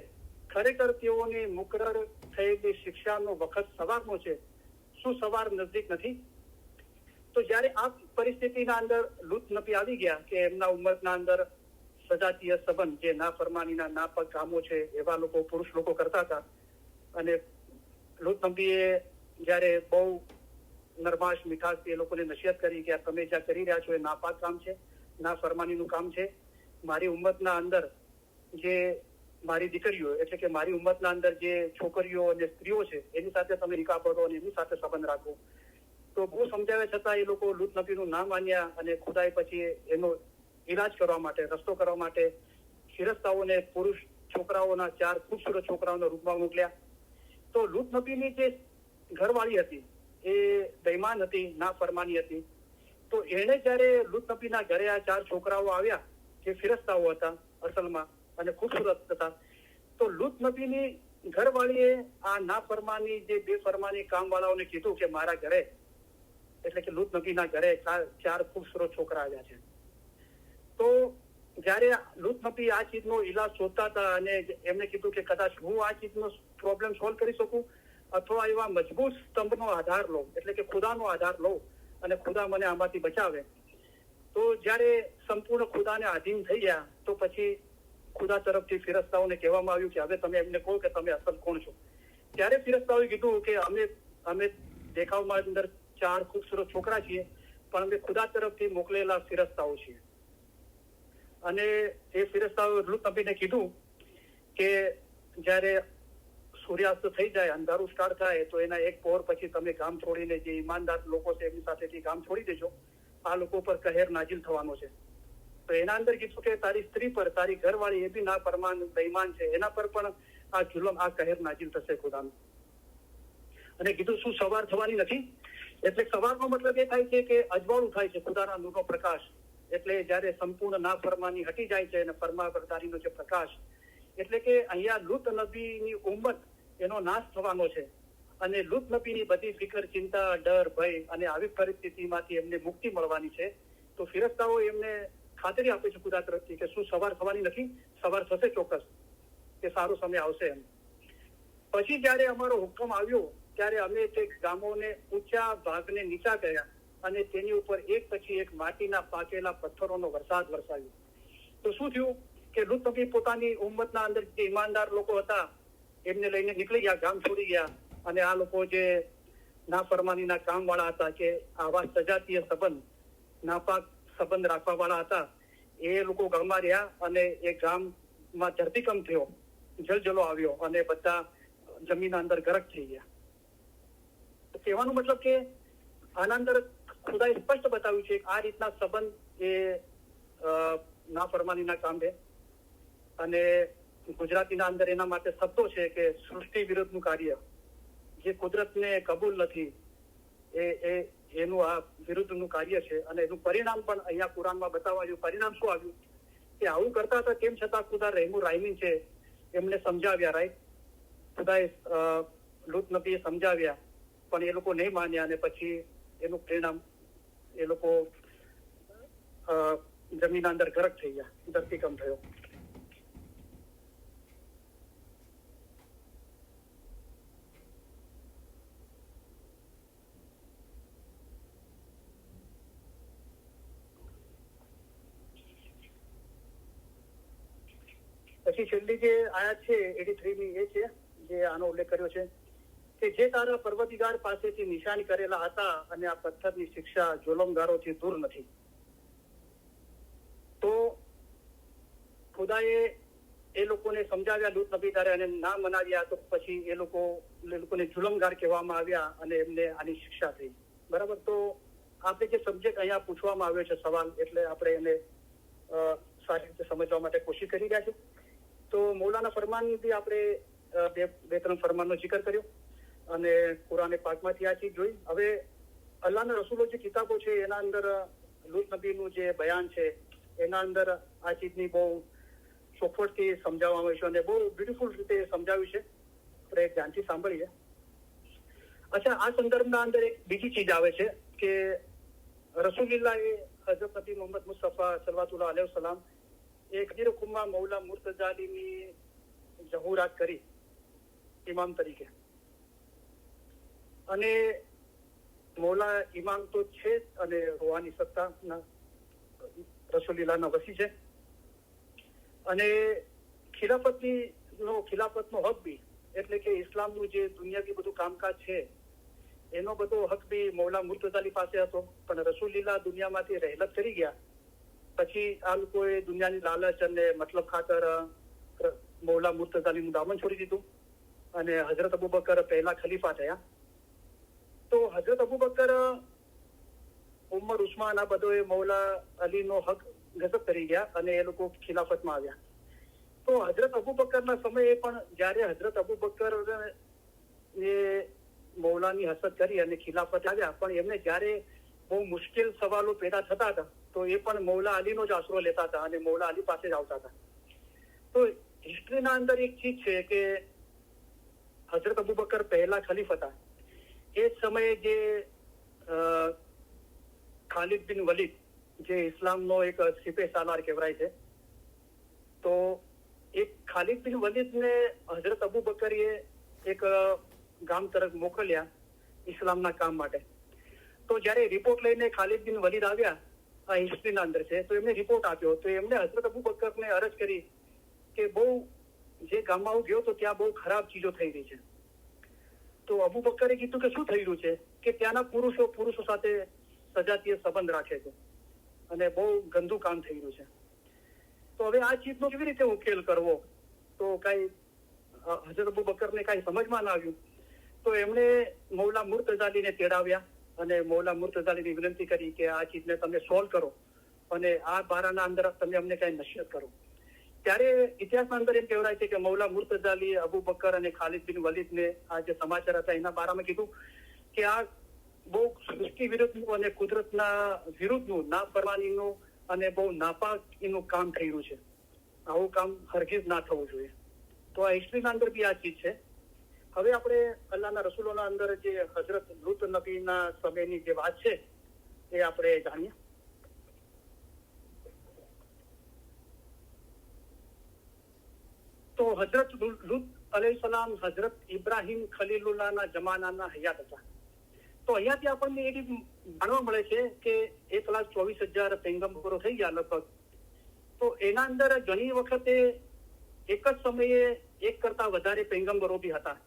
ખરેખર તેઓની મુકરર થયેલી શિક્ષાનો વખત સવારનો છે, શું સવાર નજદીક નથી? તો જયારે આ પરિસ્થિતિના અંદર લુત નબી આવી ગયા કે એમના ઉંમરના અંદર સજાતીય સંબંધ, જે નાફરમાનીના નાપાક કામો છે એવા લોકો, પુરુષ લોકો કરતા હતા, અને લુત નબીએ જયારે બહુ નરમાશ મીઠાશથી એ લોકોને નસીહત કરી કે તમે જ્યાં કરી રહ્યા છો એ નાપાક કામ છે, નાફરમાનીનું કામ છે. મારી ઉમ્મતના અંદર જે મારી દીકરીઓ, એટલે કે મારી ઉમ્મતના અંદર જે છોકરીઓ અને સ્ત્રીઓ છે એની સાથે તમે નિકાહ પડો અને એની સાથે સંબંધ રાખો. તો બહુ સમજાવ્યા છતાં એ લોકો લુત નબીનું ના માન્યા, અને ખુદાએ પછી એનો ઈલાજ કરવા માટે, રસ્તો કરવા માટે ફિરસ્તાઓને પુરુષ છોકરાઓના 4 ખૂબસૂરત છોકરાઓના રૂપમાં મોકલ્યા. તો લુત નબીની જે ઘરવાળી હતી એ બેઈમાન હતી, નાફરમાની હતી. તો એને જયારે લુત નબીના ઘરે આ 4 છોકરાઓ આવ્યા જે ફિરસ્તાઓ હતા અસલમાં અને ખૂબસૂરત હતા, તો લુત નબીની ઘરવાળીએ આ નાફરમાની જે બેફરમાની કામવાળાઓને કીધું કે મારા ઘરે, એટલે કે લુત નબીના ઘરે 4 ખૂબસૂરત છોકરા આવ્યા છે. તો જયારે લુત નબી આ ચીજનો ઈલાજ શોધતા હતા અને એમને કીધું કે કદાચ હું આ ચીજનો પ્રોબ્લેમ સોલ્વ કરી શકું, અથવા એવા મજબૂત સ્તંભનો આધાર લો, એટલે કે ખુદાનો આધાર લો અને ખુદા મને આમાંથી બચાવે. તો જયારે સંપૂર્ણ ખુદાને આધીન થઈ ગયા, તો પછી ખુદા તરફથી ફિરસ્તાઓને કહેવામાં આવ્યું કે હવે તમે એમને કહો કે તમે અસલ કોણ છો. ત્યારે ફિરસ્તાઓએ કીધું કે અમે દેખાવમાં અંદર 4 ખૂબસૂરત છોકરા છીએ, પણ અમે ખુદા તરફથી મોકલેલા ફિરસ્તાઓ છીએ. અને એ ફિરસ્તાઓએ લુત નબીને કીધું કે જયારે સૂર્યાસ્ત થઈ જાય, અંધારું સ્ટાર્ટ થાય, તો એના એક પહોર પછી તમે ગામ છોડીને જે ઈમાનદાર લોકો છે એમની સાથેથી ગામ છોડી દેજો. આ લોકો પર કહેર નાજીલ થવાનો છે. તો એના અંદર કીધું કે તારી સ્ત્રી પર, તારી ઘરવાળી, એ બી ના પરમાન બેઈમાન છે, એના પર પણ આ જુલમ, આ કહેર નાજીલ થશે ખુદાનું. અને કીધું શું સવાર થવાની નથી? એટલે સવારનો મતલબ એ થાય છે કે અજવાળું થાય છે, ખુદાના નૂરનો પ્રકાશ. એટલે જયારે સંપૂર્ણ નાફરમાની હટી જાય છે અને ફરમાબરદારીનો જે પ્રકાશ, એટલે કે અહીંયા લુત નબીની ઉમ્મત એનો નાશ થવાનો છે. અને લુત નબીની બધી ફિકર, ચિંતા, ડર, ભય અને આવી પરિસ્થિતિમાંથી એમને મુક્તિ મળવાની છે. તો ફિરસ્તાઓ એમને ખાતરી આપે છે ખુદા તરફથી કે શું સવાર થવાની નથી? સવાર થશે ચોક્કસ, કે સારો સમય આવશે એમ. પછી જયારે અમારો હુકમ આવ્યો ત્યારે અમે તે ગામોને ઊંચા ભાગને નીચા કર્યા અને તેની ઉપર એક પછી એક માટીના પાકેલા પથ્થરોનો વરસાદ વરસાવ્યો. તો શું થયું કે લુત નબી પોતાની ઉમ્મતના અંદર જે ઈમાનદાર લોકો હતા એમને લઈને નીકળી ગયા, ગામ છોડી ગયા. અને આ લોકો જે નાફરમાનીના કામ વાળા હતા, કે આવા સજાતીય સંબંધ, નાપાક સંબંધ રાખવા વાળા હતા, એ લોકો ગામમાં રહ્યા અને એ ગામમાં ધરતીકંપ થયો, જલજલો આવ્યો અને બધા જમીનના અંદર ગરક થઈ ગયા. કહેવાનો મતલબ કે આના અંદર ખુદાએ સ્પષ્ટ બતાવ્યું છે કે આ રીતના સંબંધ એ નાફરમાનીના કામ છે. અને ગુજરાતીના અંદર એના માટે શબ્દો છે કે સૃષ્ટિ વિરુદ્ધનું કાર્ય, જે કુદરતને કબૂલ નથી, એનું આ વિરુદ્ધનું કાર્ય છે. અને એનું પરિણામ પણ અહીંયા કુરાનમાં બતાવાયું. પરિણામ શું આવ્યું કે આવું કરતા હતા તેમ છતાં ખુદા રહેમુ રાહીમીન છે, એમને સમજાવ્યા. રાઈટ, ખુદાએ લુત નબીએ સમજાવ્યા, પણ એ લોકો નહીં માન્યા અને પછી એનું પરિણામ એ લોકો જમીનના અંદર ગરક થઈ ગયા, ધરતીકંપ થયો. પછી છેલ્લી જે આયાત છે 83 ની, એ છે જે આનો ઉલ્લેખ કર્યો છે કે જે તારા પર્વતિગાર પાસેથી નિશાન કરેલા હતા અને આ પથ્થરની શિક્ષા જોલમગારોથી દૂર નથી. તો ખુદાએ એ લોકોને સમજાવ્યા લુત નબી દ્વારા અને ના મનાવ્યા, તો પછી એ લોકોને જુલમગાર કહેવામાં આવ્યા અને એમને આની શિક્ષા થઈ. બરાબર. તો આપણે જે સબ્જેક્ટ અહીંયા પૂછવામાં આવ્યો છે સવાલ, એટલે આપણે એને સારી રીતે સમજવા માટે કોશિશ કરી રહ્યા છીએ. તો મૌલાના ફરમાનથી આપણે બે ત્રણ ફરમાનનો જિકર કર્યો અને કુરાને પાકમાંથી આ ચીજ જોઈ. હવે અલ્લાહના રસૂલો જે કિતાબો છે એના અંદર લુત નબીનું જે બયાન છે એના અંદર આ ચીજની બહુ ચોખવટથી સમજાવવામાં આવ્યું છે અને બહુ બ્યુટીફુલ રીતે સમજાવ્યું છે. આપણે ધ્યાનથી સાંભળીએ. અચ્છા, આ સંદર્ભના અંદર એક બીજી ચીજ આવે છે કે રસૂલુલ્લાહ એ હઝરત નબી મોહમ્મદ મુસ્તફા સલ્લલ્લાહુ અલૈહિ વસલ્લમ એક ખુમ્મા મૌલા મુર્તજાલીની જહુરાત કરી ઇમામ તરીકે. અને મૌલા ઇમામ તો છે અને રૂહાની સત્તાના રસૂલુલ્લાહના વસી છે. અને ખિલાફતનો હક બી, એટલે કે ઇસ્લામનું જે દુનિયાવી બધું કામકાજ છે એનો બધો હક બી મૌલા મુર્તઝાલી પાસે હતો. પણ રસૂલુલ્લાહ દુનિયામાંથી રહેલત કરી ગયા પછી આ લોકોએ દુનિયાની લાલચ અને મતલબ ખાતર મૌલા મુર્તઝાલીનું દામન છોડી દીધું અને હઝરત અબુબકર પહેલા ખલીફા થયા. તો હઝરત અબુબકર, ઉમર, ઉસ્માન, આ બધોએ મૌલા અલીનો હક ગજબ કરી ગયા અને એ લોકો ખિલાફતમાં આવ્યા. તો હઝરત અબુબકરના સમયે પણ જયારે હઝરત અબુબકર એ મૌલાની હસદ કરી અને ખિલાફત આવ્યા, પણ એમને જયારે બહુ મુશ્કેલ સવાલો પેદા થતા હતા તો એ પણ મૌલા અલીનો જ આશરો લેતા હતા અને મૌલા અલી પાસે જ આવતા હતા. તો હિસ્ટ્રીના અંદર એક ચીજ છે કે હઝરત અબુબકર પહેલા ખલીફ હતા. એ સમયે જે ખાલિદ બિન વલીદ, જે ઇસ્લામનો એક સિપે સાલાર કહેવાય છે, તો એક ખાલિદ બિન વલીદને હઝરત અબુબકરે એક ગામ તરફ મોકલ્યા ઇસ્લામના કામ માટે. તો જયારે રિપોર્ટ લઈને ખાલિદ બિન વલીદ આવ્યા, આ હિસ્ટ્રીના અંદર છે, તો એમને રિપોર્ટ આપ્યો. તો એમને હઝરત અબુબકરને અરજ કરી કે બહુ જે ગામમાં હું ગયો તો ત્યાં બહુ ખરાબ ચીજો થઈ રહી છે. તો અબુબકરે કીધું કે શું થઈ રહ્યું છે? કે ત્યાંના પુરુષો સાથે સજાતીય સંબંધ રાખે છે અને બહુ ગંદુ કામ થઈ રહ્યું છે. તો હવે આ ચીજનો કેવી રીતે ઉકેલ કરવો? તો કઈ હજરત અબુ બકરને કાંઈ સમજમાં ના આવ્યું તો એમણે મૌલા મુર્તઝાલીને તેડાવ્યા અને મૌલા મુર્તઝાલીની વિનંતી કરી કે આ ચીજને તમે સોલ્વ કરો અને આ બારાના અંદર તમે અમને કઈ નસીહત કરો. ત્યારે ઇતિહાસના અંદર એમ કહેવાય છે કે મૌલા મુર્તઝાલી અબુ બકર અને ખાલિદ બિન વલીદને આ જે સમાચાર હતા એના બારામાં કીધું કે આ બહુ સૃષ્ટિ વિરુદ્ધનું અને કુદરતના વિરુદ્ધનું નાફરમાનીનું અને બહુ નાપાકીનું કામ થઈ રહ્યું છે. આવું કામ હરગીઝ ના થવું જોઈએ. તો આ હિસ્ટ્રીના અંદર બી આ ચીજ છે. હવે આપણે અલ્લાહના રસૂલોના અંદર જે હજરત લુત નબીના સમયની જે વાત છે એ આપણે જાણીએ. તો હજરત લુત અલૈહિસ્સલામ હજરત ઇબ્રાહિમ ખલીલુલ્લાહના જમાનાના હયાત હતા. તો અહીંયાથી આપણને એ જાણવા મળે છે કે 1,24,000 પૈગંબરો થઈ ગયા લગભગ. તો એના અંદર ઘણી વખતે એક જ સમયે એક કરતા વધારે પૈગંબરો બી હતા.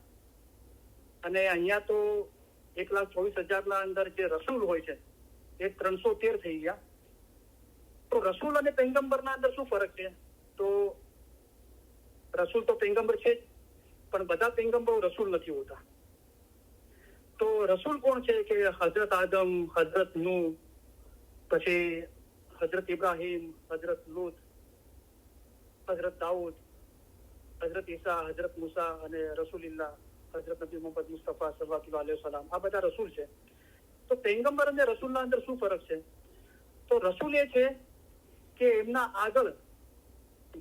અને અહીંયા તો 1,24,000 અંદર જે રસૂલ હોય છે એ 313 થઈ ગયા. તો રસૂલ અને પૈગંબરના અંદર શું ફરક છે? તો રસૂલ તો પૈગંબર છે જ, પણ બધા પૈગંબરો રસૂલ નથી હોતા. તો રસૂલ કોણ છે કે હજરત આદમ, હજરત નૂહ, પછી હજરત ઇબ્રાહિમ, હજરત લુત, હજરત દાઉદ, હજરત ઈસા, હજરત મૂસા અને રસૂલિલ્લાહ હજરત નબી મોહમ્મદ મુસ્તફા સલ્લલ્લાહુ અલૈહિ વસલ્લમ, આ બધા રસૂલ છે. તો પૈગંબર અને રસૂલના અંદર શું ફરક છે? તો રસૂલ એ છે કે એમના આગળ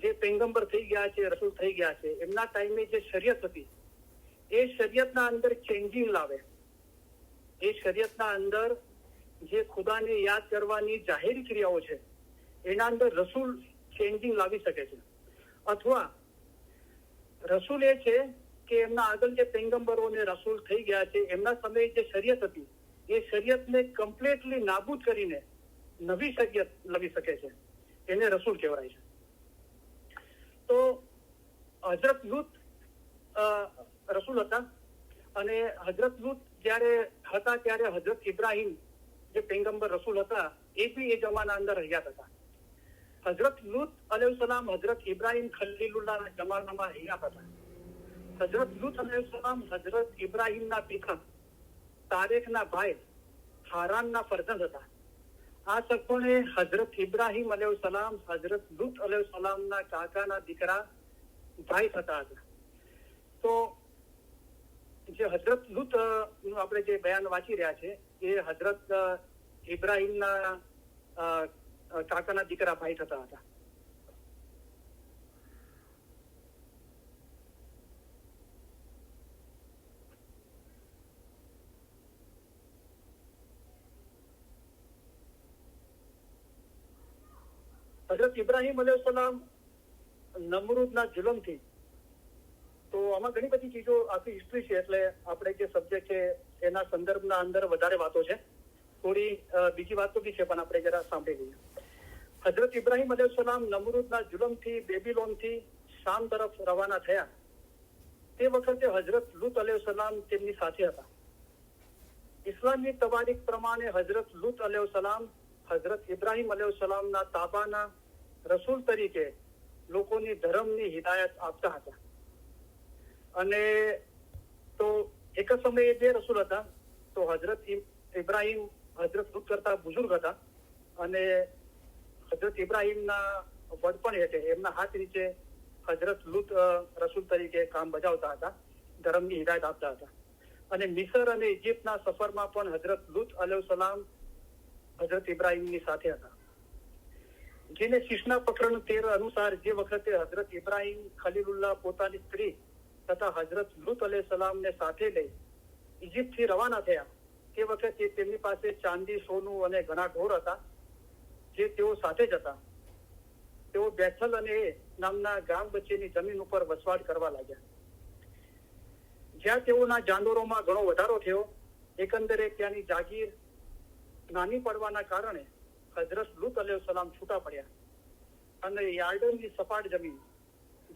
જે પૈગંબર થઈ ગયા છે, રસૂલ થઈ ગયા છે, એમના ટાઈમે જે શરીયત હતી એ શરીયતના અંદર ચેન્જિંગ લાવે. એ શરીયતના અંદર જે ખુદાને યાદ કરવાની જાહેરી ક્રિયાઓ છે એના અંદર રસૂલ ચેન્જિંગ લાવી શકે છે. અથવા રસૂલ એ છે કે એમના આગળ જે પૈગંબરો ને રસૂલ થઈ ગયા છે એમના સમયે જે શરીયત હતી એ શરીયતને કમ્પ્લીટલી નાબૂદ કરીને નવી શરીયત લાવી શકે છે. એને રસૂલ કહેવાય છે. તો હજરત લુત રસૂલ હતા અને હજરત લુત જયારે હતા ત્યારે હજરત ઇબ્રાહિમ જે પૈગંબર રસૂલ હતા એ બી એ જમાના અંદર હયાત હતા. હજરત લુત અલૈહિસ્સલામ હજરત ઇબ્રાહિમ ખલીલુલ્લાહના જમાનામાં હયાત હતા. હજરત લુત અલૈહિસ્સલામ હજરત ઇબ્રાહિમના પિતા તારેખના ભાઈ હારાનના ફરજંદ હતા. આ સગપણે હજરત ઇબ્રાહિમ અલૈહિસ્સલામ હજરત લુત અલૈહિસ્સલામના કાકાના દીકરા ભાઈ થતા હતા. તો જે હજરત લુત નું આપણે જે બયાન વાંચી રહ્યા છે એ હજરત ઇબ્રાહિમના કાકાના દીકરા ભાઈ થતા હતા. હજરત ઇબ્રાહિમ અલૈહિસ્સલામ નમરૂદના જુલમથી, તો આમાં ઘણી બધી ચીજો આખી હિસ્ટ્રી છે એટલે આપણે જે સબ્જેક્ટ છે એના સંદર્ભના અંદર વધારે વાતો છે. થોડી બીજી વાતો બી છે પણ આપણે જરા સાંભળી લઈએ. હજરત ઇબ્રાહિમ અલૈહિસ્સલામ નમરૂદના જુલમથી બેબીલોનથી શામ તરફ રવાના થયા તે વખતે હજરત લુત અલૈહિસ્સલામ તેમની સાથે હતા. ઇસ્લામની તવારીખ પ્રમાણે હજરત લુત અલૈહિસ્સલામ હજરત ઇબ્રાહિમ અલૈહિસ્સલામના તાબાના રસૂલ તરીકે લોકોની ધર્મની હિદાયત આપતા હતા. અને તો એક જ સમયે બે રસૂલ હતા. તો હજરત ઇબ્રાહિમ હજરત લુત કરતા બુઝુર્ગ હતા અને હજરત ઇબ્રાહિમના વડપણ હેઠળ એમના હાથ નીચે હજરત લુત રસૂલ તરીકે કામ બજાવતા હતા, ધર્મની હિદાયત આપતા હતા. અને મિસર અને ઇજિપ્તના સફરમાં પણ હજરત લુત અલૈહિસ્સલામ હજરત ઇબ્રાહિમની સાથે હતા. જેને શીશના પ્રકરણ 13 અનુસાર જે વખતે હજરત ઇબ્રાહિમ ખલીલુલ્લાહ પોતાની સ્ત્રી તથા હજરત લુત અલૈહિસ્સલામને સાથે લઈ ઇજિપ્તથી રવાના થયા તે વખતે તેમની પાસે ચાંદી, સોનું અને ઘણા ઢોર હતા જે તેઓ સાથે જ હતા. તેઓ બેથલ અને નામના ગામ વચ્ચેની જમીન ઉપર વસવાટ કરવા લાગ્યા. જ્યાં તેઓના જાનવરોમાં ઘણો વધારો થયો, એકંદરે ત્યાંની જાગીર નાની પડવાના કારણે હજરત લુત અલૈહિસ્સલામ છૂટા પડ્યા અને યાર્ડનની સપાટ જમીન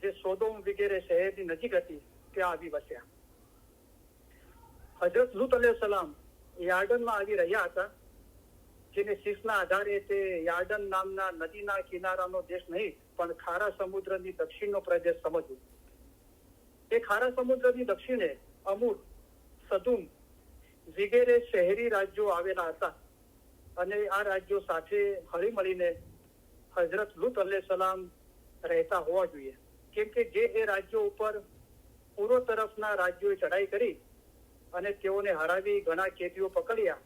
જે સોદોમ વગેરે શહેરની નજીક હતી ત્યાં આવી વસ્યા. હજરત લુત અલૈહિસ્સલામ યાર્ડનમાં આવી રહ્યા હતા, જેને શીશના આધારે તે યાર્ડન નામના નદીના કિનારાનો દેશ નહીં પણ ખારા સમુદ્રની દક્ષિણનો પ્રદેશ સમજવું. એ ખારા સમુદ્રની દક્ષિણે અમુર, સદુમ વગેરે શહેરી રાજ્યો આવેલા હતા અને આ રાજ્યો સાથે હળી મળીને હઝરત લુત અલૈહિસ્સલામ રહેતા હોવા જોઈએ, કેમ કે જે એ રાજ્યો ઉપર પૂર્વ તરફના રાજ્યોએ ચડાઈ કરી અને તેઓને હરાવી ઘણા કેદીઓ પકડ્યા,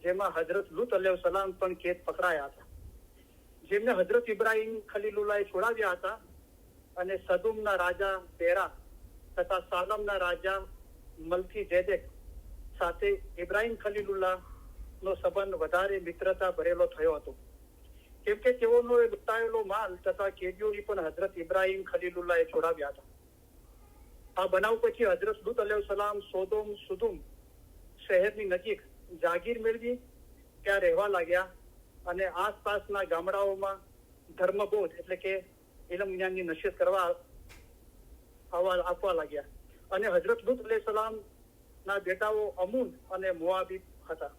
જેમાં હઝરત લુત અલૈહિસ્સલામ પણ કેદ પકડાયા હતા, જેમને હઝરત ઇબ્રાહીમ ખલીલુલ્લાહે છોડાવ્યા હતા અને સદુમના રાજા બેરા તથા સાલમના રાજા મલકી જેદેક સાથે ઇબ્રાહીમ ખલીલુલ્લાહ નો સંબંધ વધારે મિત્રતા ભરેલો થયો હતો, કેમ કે તેઓનો લૂંટાયેલો માલ તથા કેદીઓની પણ હઝરત ઇબ્રાહીમ ખલીલુલ્લાહે છોડાવ્યા હતા. આ બનાવ પછી હઝરત લુત અલૈહિસ્સલામ સોદોમ સુદુમ શહેરની નજીક જાગીર મેળવી ત્યાં રહેવા લાગ્યા અને આસપાસના ગામડાઓમાં ધર્મબોધ એટલે કે ઇલમ જ્ઞાનની નસીહત કરવા આપવા લાગ્યા અને હઝરત લુત અલૈહિસ્સલામ ના બેટાઓ અમૂન અને મોઆબી હતા.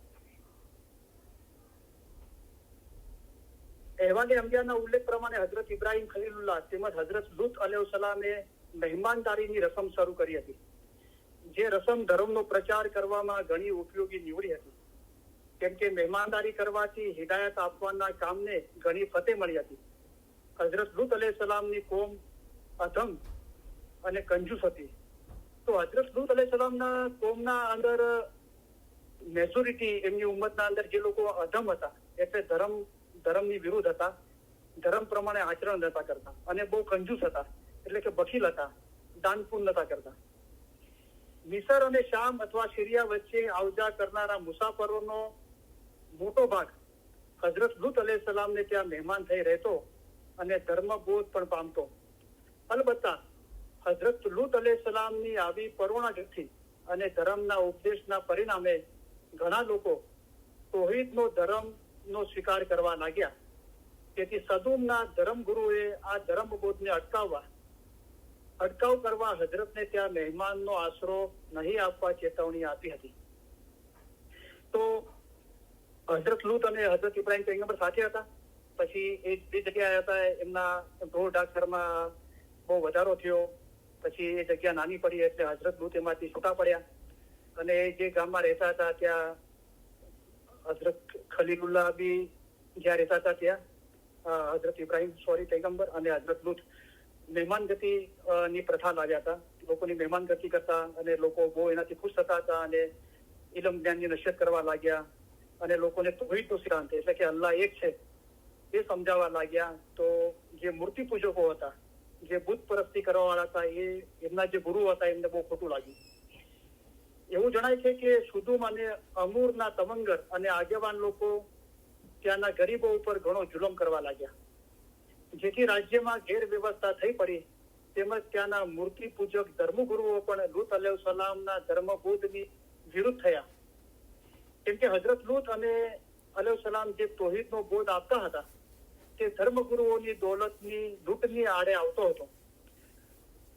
અહેવાલે અંબિયાના ઉલ્લેખ પ્રમાણે હઝરત ઇબ્રાહીમ ખલીલુલ્લાહ તેમજ હઝરત લુત અલૈહિસ્સલામે મહેમાનદારીની રસમ શરૂ કરી હતી, જે રસમ ધર્મનો પ્રચાર કરવામાં ઘણી ઉપયોગી નીવડી હતી, કેમ કે મહેમાનદારી કરવાથી હિદાયત આપવાના કામને ઘણી ફતેહ મળી હતી. હઝરત લુત અલૈહિસ્સલામની કોમ અધમ અને કંજૂસ હતી, તો હઝરત લુત અલૈહિસ્સલામના કોમના અંદર મેજોરિટી એમની ઉમ્મતના અંદર જે લોકો અધમ હતા એટલે ધર્મની વિરુદ્ધ હતા, ધર્મ પ્રમાણે આચરણ નતા કરતા અને બહુ કંજૂસ હતા એટલે કે બખીલ હતા, દાન પુણ્ય નતા કરતા. મિસર અને શામ અથવા સિરિયા વચ્ચે આવજા કરનારા મુસાફરોનો મોટો ભાગ હઝરત લુત અલૈહિસ્સલામને ત્યાં મહેમાન થઈ રહેતો અને ધર્મબોધ પણ પામતો. અલબત્તા હઝરત લુત અલૈહિસ્સલામની આવી પરોણાગતિ અને ધર્મના ઉપદેશના પરિણામે ઘણા લોકો તૌહીદનો ધર્મનો સ્વીકાર કરવા લાગ્યા. તેથી સદુમના ધર્મગુરુએ આ ધર્મબોધને અટકાવ કરવા હઝરતને ત્યાં મહેમાનનો આશરો નહીં આપવા ચેતવણી આપી હતી. તો હઝરત લુત અને હઝરત ઇબ્રાહીમ પૈગંબર સાથે હતા, પછી એક બે જગ્યાએ હતા, એમના ઢોર ઢાકરમાં બહુ વધારો થયો, પછી એ જગ્યા નાની પડી એટલે હઝરત લુત એમાંથી છૂટા પડ્યા અને જે ગામમાં રહેતા હતા ત્યાં હઝરત ખલીલુલ્લાહ બી જ્યાં રહેતા હતા ત્યાં હઝરત ઇબ્રાહીમ પૈગંબર અને હઝરત લુત મહેમાનગતિ ની પ્રથા લાવ્યા હતા. લોકોની મહેમાનગતિ કરતા અને લોકો બહુ એનાથી ખુશ થતા હતા અને ઇલમ જ્ઞાનની નસીહત કરવા લાગ્યા અને લોકોને તૌહીદનો સિદ્ધાંત એટલે કે અલ્લાહ એક છે એ સમજાવવા લાગ્યા. તો જે મૂર્તિ પૂજકો હતા, જે બુત પરસ્તી કરવા વાળા હતા, એમના જે ગુરુ હતા એમને બહુ ખોટું લાગ્યું. એવું જણાય છે કે સુદુમ અને અમૂરના તવંગર અને આગેવાન લોકો ત્યાંના ગરીબો ઉપર ઘણો જુલમ કરવા લાગ્યા, જેથી રાજ્યમાં ગેરવ્યવસ્થા થઈ પડી. તેમજ ત્યાંના મૂર્તિ પૂજક ધર્મગુરુઓ પણ લુત અલૈહિસ્સલામના ધર્મબોધની વિરુદ્ધ થયા, કેમ કે હઝરત લુત અને અલૈહિસ્સલામ જે તૌહીદનો બોધ આપતા હતા તે ધર્મગુરુઓની દોલતની લૂંટની આડે આવતો હતો.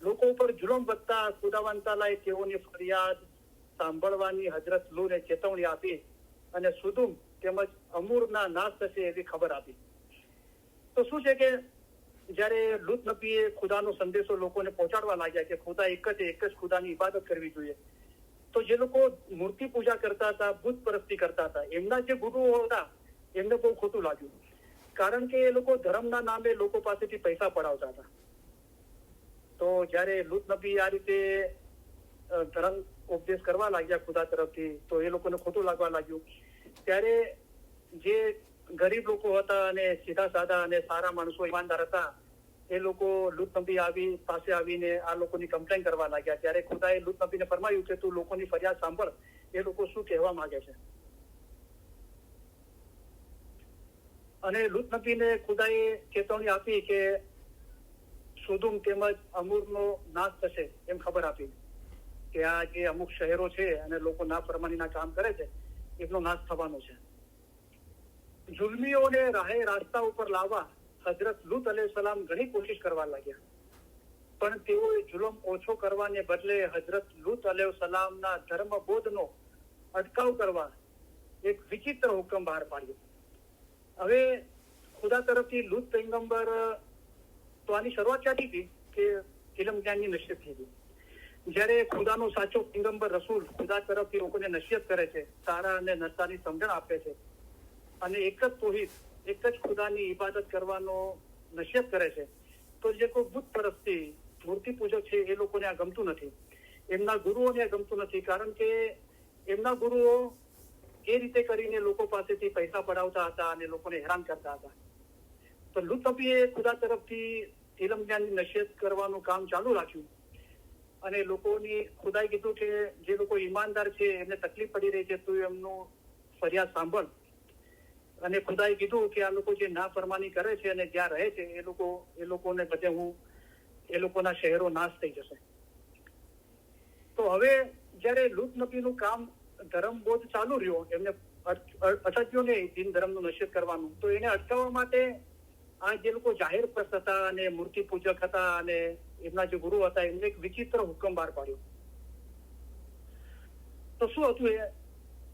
લોકો ઉપર જુલમ વધતા ખુદાવંદ તાલાએ તેઓની ફરિયાદ સાંભળવાની હઝરત લુતને ચેતવણી આપી અને સુદુમ તેમજ અમૂરના નાશ થશે એવી ખબર આપી. તો શું છે કે જયારે લુત નબીએ ખુદાનો સંદેશો લોકોને પહોંચાડવા લાગ્યા કે ખુદા એક જ ખુદાની ઇબાદત કરવી જોઈએ, તો જે લોકો મૂર્તિ પૂજા કરતા હતા, બુત પરસ્તી કરતા હતા, એમના જે ગુરુઓ હતા એમને બહુ ખોટું લાગ્યું, કારણ કે એ લોકો ધર્મના નામે લોકો પાસેથી પૈસા પડાવતા હતા. તો જયારે લુત નબી આ રીતે ધર્મ ઉપદેશ કરવા લાગ્યા ખુદા તરફથી, તો એ લોકોને ખોટું લાગવા લાગ્યું. ત્યારે જે ગરીબ લોકો હતા અને સીધા સાદા અને સારા માણસો ઈમાનદાર હતા એ લોકો લુત નબી પાસે આવીને આ લોકોની કમ્પ્લેન કરવા લાગ્યા. ત્યારે ખુદાએ લુત નબીને ફરમાયું કે તું લોકોની ફરિયાદ સાંભળ, એ લોકો શું કહેવા માંગે છે. અને લુત નબીને ખુદાએ ચેતવણી આપી કે સુદુમ તેમજ અમૂરનો નાશ થશે એમ ખબર આપી કે આ જે અમુક શહેરો છે અને લોકો નાફરમાનીના કામ કરે છે એમનો નાશ થવાનો છે. જુલ્મીઓને રાસ્તા ઉપર લાવવા હઝરત લુત અલૈહિસ્સલામ ઘણી કોશિશ કરવા લાગ્યા, પણ તેઓએ જુલમ ઓછો કરવાને બદલે હઝરત લુત અલૈહિસ્સલામના ધર્મબોધનો અટકાવ કરવા એક વિચિત્ર હુકમ બહાર પાડ્યો. હવે ખુદા તરફથી લુત પૈગંબર તો આની શરૂઆત ક્યાંથી હતી કે ઇલમ જ્ઞાનની નસીહત થઈ હતી. જ્યારે ખુદાનો સાચો પૈગંબર રસૂલ ખુદા તરફથી લોકોને નસીહત કરે છે, સારા અને નરસાની સમજણ આપે છે અને એક જ તોહિદ, એક જ ખુદાની ઇબાદત કરવાનો નસીહત કરે છે, તો જે કોઈ બુત પરસ્તી મૂર્તિ પૂજક છે એ લોકોને આ ગમતું નથી, એમના ગુરુઓને આ ગમતું નથી, કારણ કે એમના ગુરુઓ એ રીતે કરીને લોકો પાસેથી પૈસા પડાવતા હતા અને લોકોને હેરાન કરતા હતા. તો લુત નબીએ ખુદા તરફથી ઇલમ જ્ઞાનની નસીહત કરવાનું કામ ચાલુ રાખ્યું અને લોકોની ખુદાએ કીધું કે જે લોકો ઈમાનદાર છે એમને તકલીફ પડી રહી છે, તું એમનું ફરિયાદ સાંભળ. અને ખુદાએ કીધું કે આ લોકો જે નાફરમાની કરે છે અને જ્યાં રહે છે એ લોકોને બધે એ લોકોના શહેરો નાશ થઈ જશે. તો હવે જયારે લુત નબીનું કામ ધર્મબોધ ચાલુ રહ્યો, એમને અટક્યો નહીં દિન ધર્મનું નસીહત કરવાનું, તો એને અટકાવવા માટે આ જે લોકો જાહેર પ્રસ્ત હતા અને મૂર્તિ પૂજક હતા અને એમના જે ગુરુ હતા એમને એક વિચિત્ર હુકમ બહાર પાડ્યો. તો શું હતું એ?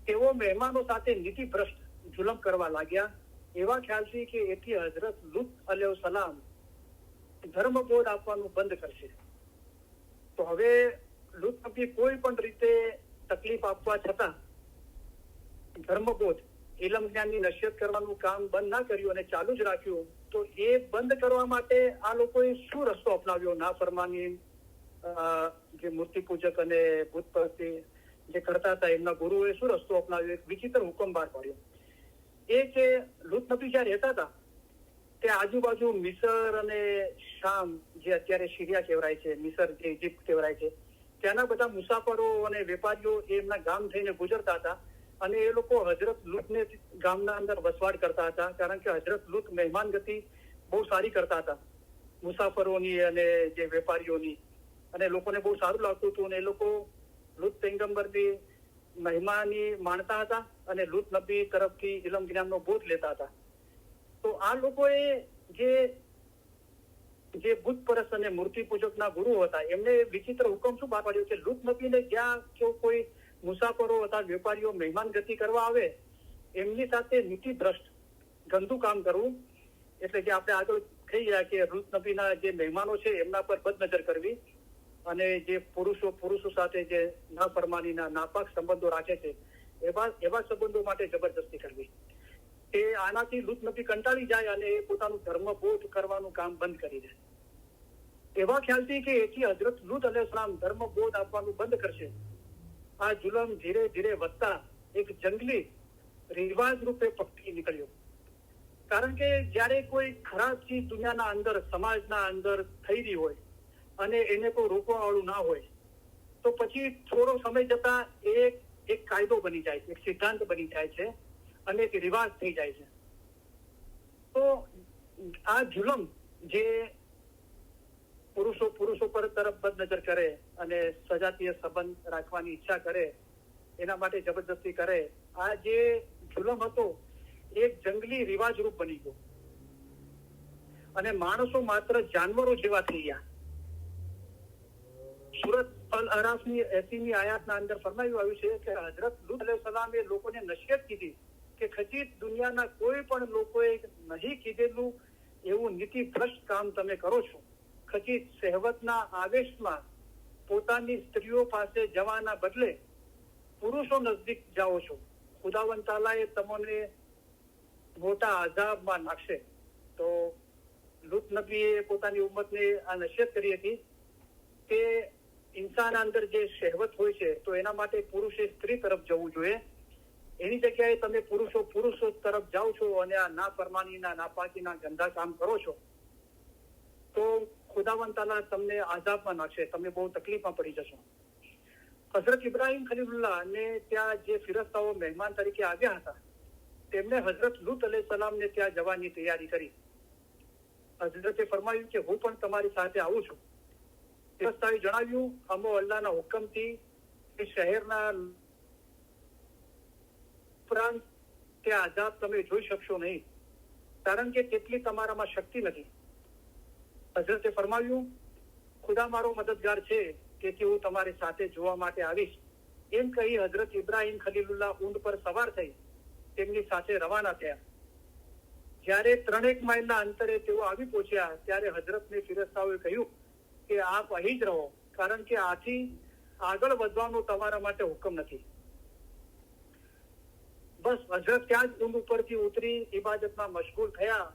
તેઓ મહેમાનો સાથે નીતિ ભ્રષ્ટ જુલમ કરવા લાગ્યા, એવા ખ્યાલથી કે એથી હઝરત લુત અલૈહિસ્સલામ ધર્મબોધ આપવાનું બંધ કરશે. તો હવે લુત નબી કોઈ પણ રીતે તકલીફ આપવા છતાં ધર્મબોધ ઇલમ જ્ઞાનની નસીહત કરવાનું કામ બંધ ના કર્યું અને ચાલુ જ રાખ્યું. તો એ બંધ કરવા માટે આ લોકોએ શું રસ્તો અપનાવ્યો? નાફરમાની જે મૂર્તિ પૂજક અને ભૂત પરસ્તી જે કરતા હતા એમના ગુરુએ શું રસ્તો અપનાવ્યો? એક વિચિત્ર હુકમ બહાર પાડ્યો. એ કે લુત નબી જ્યાં રહેતા હતા તે આજુબાજુ મિસર અને શામ, જે અત્યારે સિરિયા કહેવાય છે, મિસર જે ઇજિપ્ત કહેવાય છે, ત્યાંના બધા મુસાફરો અને વેપારીઓ એમના ગામ થઈને ગુજરતા હતા અને એ લોકો હઝરત લુતને ગામના અંદર વસવાટ કરતા હતા, કારણ કે હઝરત લુત મહેમાન ગતિ બહુ સારી કરતા હતા મુસાફરોની અને જે વેપારીઓની, અને લોકોને બહુ સારું લાગતું હતું અને એ લોકો લુત પૈગંબરની મહિમાની માણતા હતા અને લુત નબી તરફથી ઇલમ જ્ઞાનનો બોધ લેતા હતા. તો આ લોકોએ જે બુત પરસ્ત અને મૂર્તિ પૂજકના ગુરુ હતા એમને વિચિત્ર હુકમ શું બહાર પાડ્યો કે લુત નબીને જ્યાં કોઈ મુસાફરો હતા, વેપારીઓ મહેમાન ગતિ કરવા આવે એમની સાથે નીતિ ભ્રષ્ટ ગંદુ કામ કરવું, એટલે જે આપણે આગળ કહી ગયા કે લુત નબીના જે મહેમાનો છે એમના પર બદનજર કરવી અને જે પુરુષો સાથે જે નાફરમાનીના નાપાક સંબંધો રાખે છે એવા સંબંધો માટે જબરદસ્તી કરવી. એ આનાથી લુત નબી કંટાળી જાય અને એ પોતાનું ધર્મબોધ કરવાનું કામ બંધ કરી દે. એવા ખ્યાલથી કે એથી હઝરત લુત અલૈહિસ્સલામ ધર્મબોધ આપવાનું બંધ કરશે, આ જુલમ ધીરે ધીરે વધતા એક જંગલી રિવાજ રૂપે પકડી નીકળ્યો. કારણ કે જયારે કોઈ ખરાબ ચીજ દુનિયાના અંદર, સમાજના અંદર થઈ રહી હોય અને એને કોઈ રોકવા વાળું ના હોય, તો પછી થોડો સમય જતા એક કાયદો બની જાય છે, એક સિદ્ધાંત બની જાય છે અને એક રિવાજ થઈ જાય છે. તો આ જુલમ જે પુરુષો પર તરફ બદનજર કરે અને સજાતીય સંબંધ રાખવાની ઈચ્છા કરે, એના માટે જબરદસ્તી કરે, આ જે જુલમ હતો એક જંગલી રિવાજ રૂપ બની ગયો અને માણસો માત્ર જાનવરો જેવા થઈ ગયા. સુરત અલ અરાફની 80મી આયાતના અંદર ફરમાયું આવ્યું છે કે હઝરત લુત અલૈહિસ્સલામે લોકોને નસીહત કીધી કે ખચીત દુનિયાના કોઈ પણ લોકોએ નહીં કીધેલું એવું નીતિ ભ્રષ્ટ કામ તમે કરો છો. ખચીત શહેવતના આવેશમાં પોતાની સ્ત્રીઓ પાસે જવાના બદલે પુરુષો નજદીક જાઓ છો. ખુદાવંદ તાલાએ તમને મોટા આઝાબમાં નાખશે. તો લુત નબીએ પોતાની ઉમ્મતને આ નસીહત કરી હતી કે ઇન્સાન અંદર જે શહેવત હોય છે તો એના માટે પુરુષે સ્ત્રી તરફ જવું જોઈએ. એની જગ્યાએ તમે પુરુષો તરફ જાઓ છો અને આ નાફરમાનીના, નાપાકીના ગંદા કામ કરો છો, તો ખુદાવંદ તાલા તમને આઝાબમાં નાખશે, તમે બહુ તકલીફમાં પડી જશો. હઝરત ઇબ્રાહીમ ખલીલુલ્લાહ ને ત્યાં જે ફિરસ્તાઓ મહેમાન તરીકે આવ્યા હતા તેમને હઝરત લુત અલૈહિસ્સલામને ત્યાં જવાની તૈયારી કરી. હઝરતે ફરમાવ્યું કે હું પણ તમારી સાથે આવું છું. ફિરસ્તાએ જણાવ્યું, અમો અલ્લાહના હુકમથી એ શહેરના ઉપરાંત તે આઝાબ તમે જોઈ શકશો નહીં, કારણ કે તેટલી તમારામાં શક્તિ નથી. હઝરતે ફરમાવ્યું, ખુદા મારો મદદગાર છે, તેથી હું તમારી સાથે જોવા માટે આવીશ. એમ કહી હઝરત ઇબ્રાહીમ ખલીલુલ્લાહ ઊંટ પર સવાર થઈ તેમની સાથે રવાના થયા. જ્યારે 3 માઇલના અંતરે તેઓ આવી પહોંચ્યા ત્યારે હઝરતને ફિરસ્તાઓએ કહ્યું કે આપ અહીં જ રહો, કારણ કે આથી આગળ વધવાનો તમારા માટે હુકમ નથી. બસ હજરત ત્યાં જ ઊંઘ ઉપરથી ઉતરી ઇબાદતમાં મશગુલ થયા.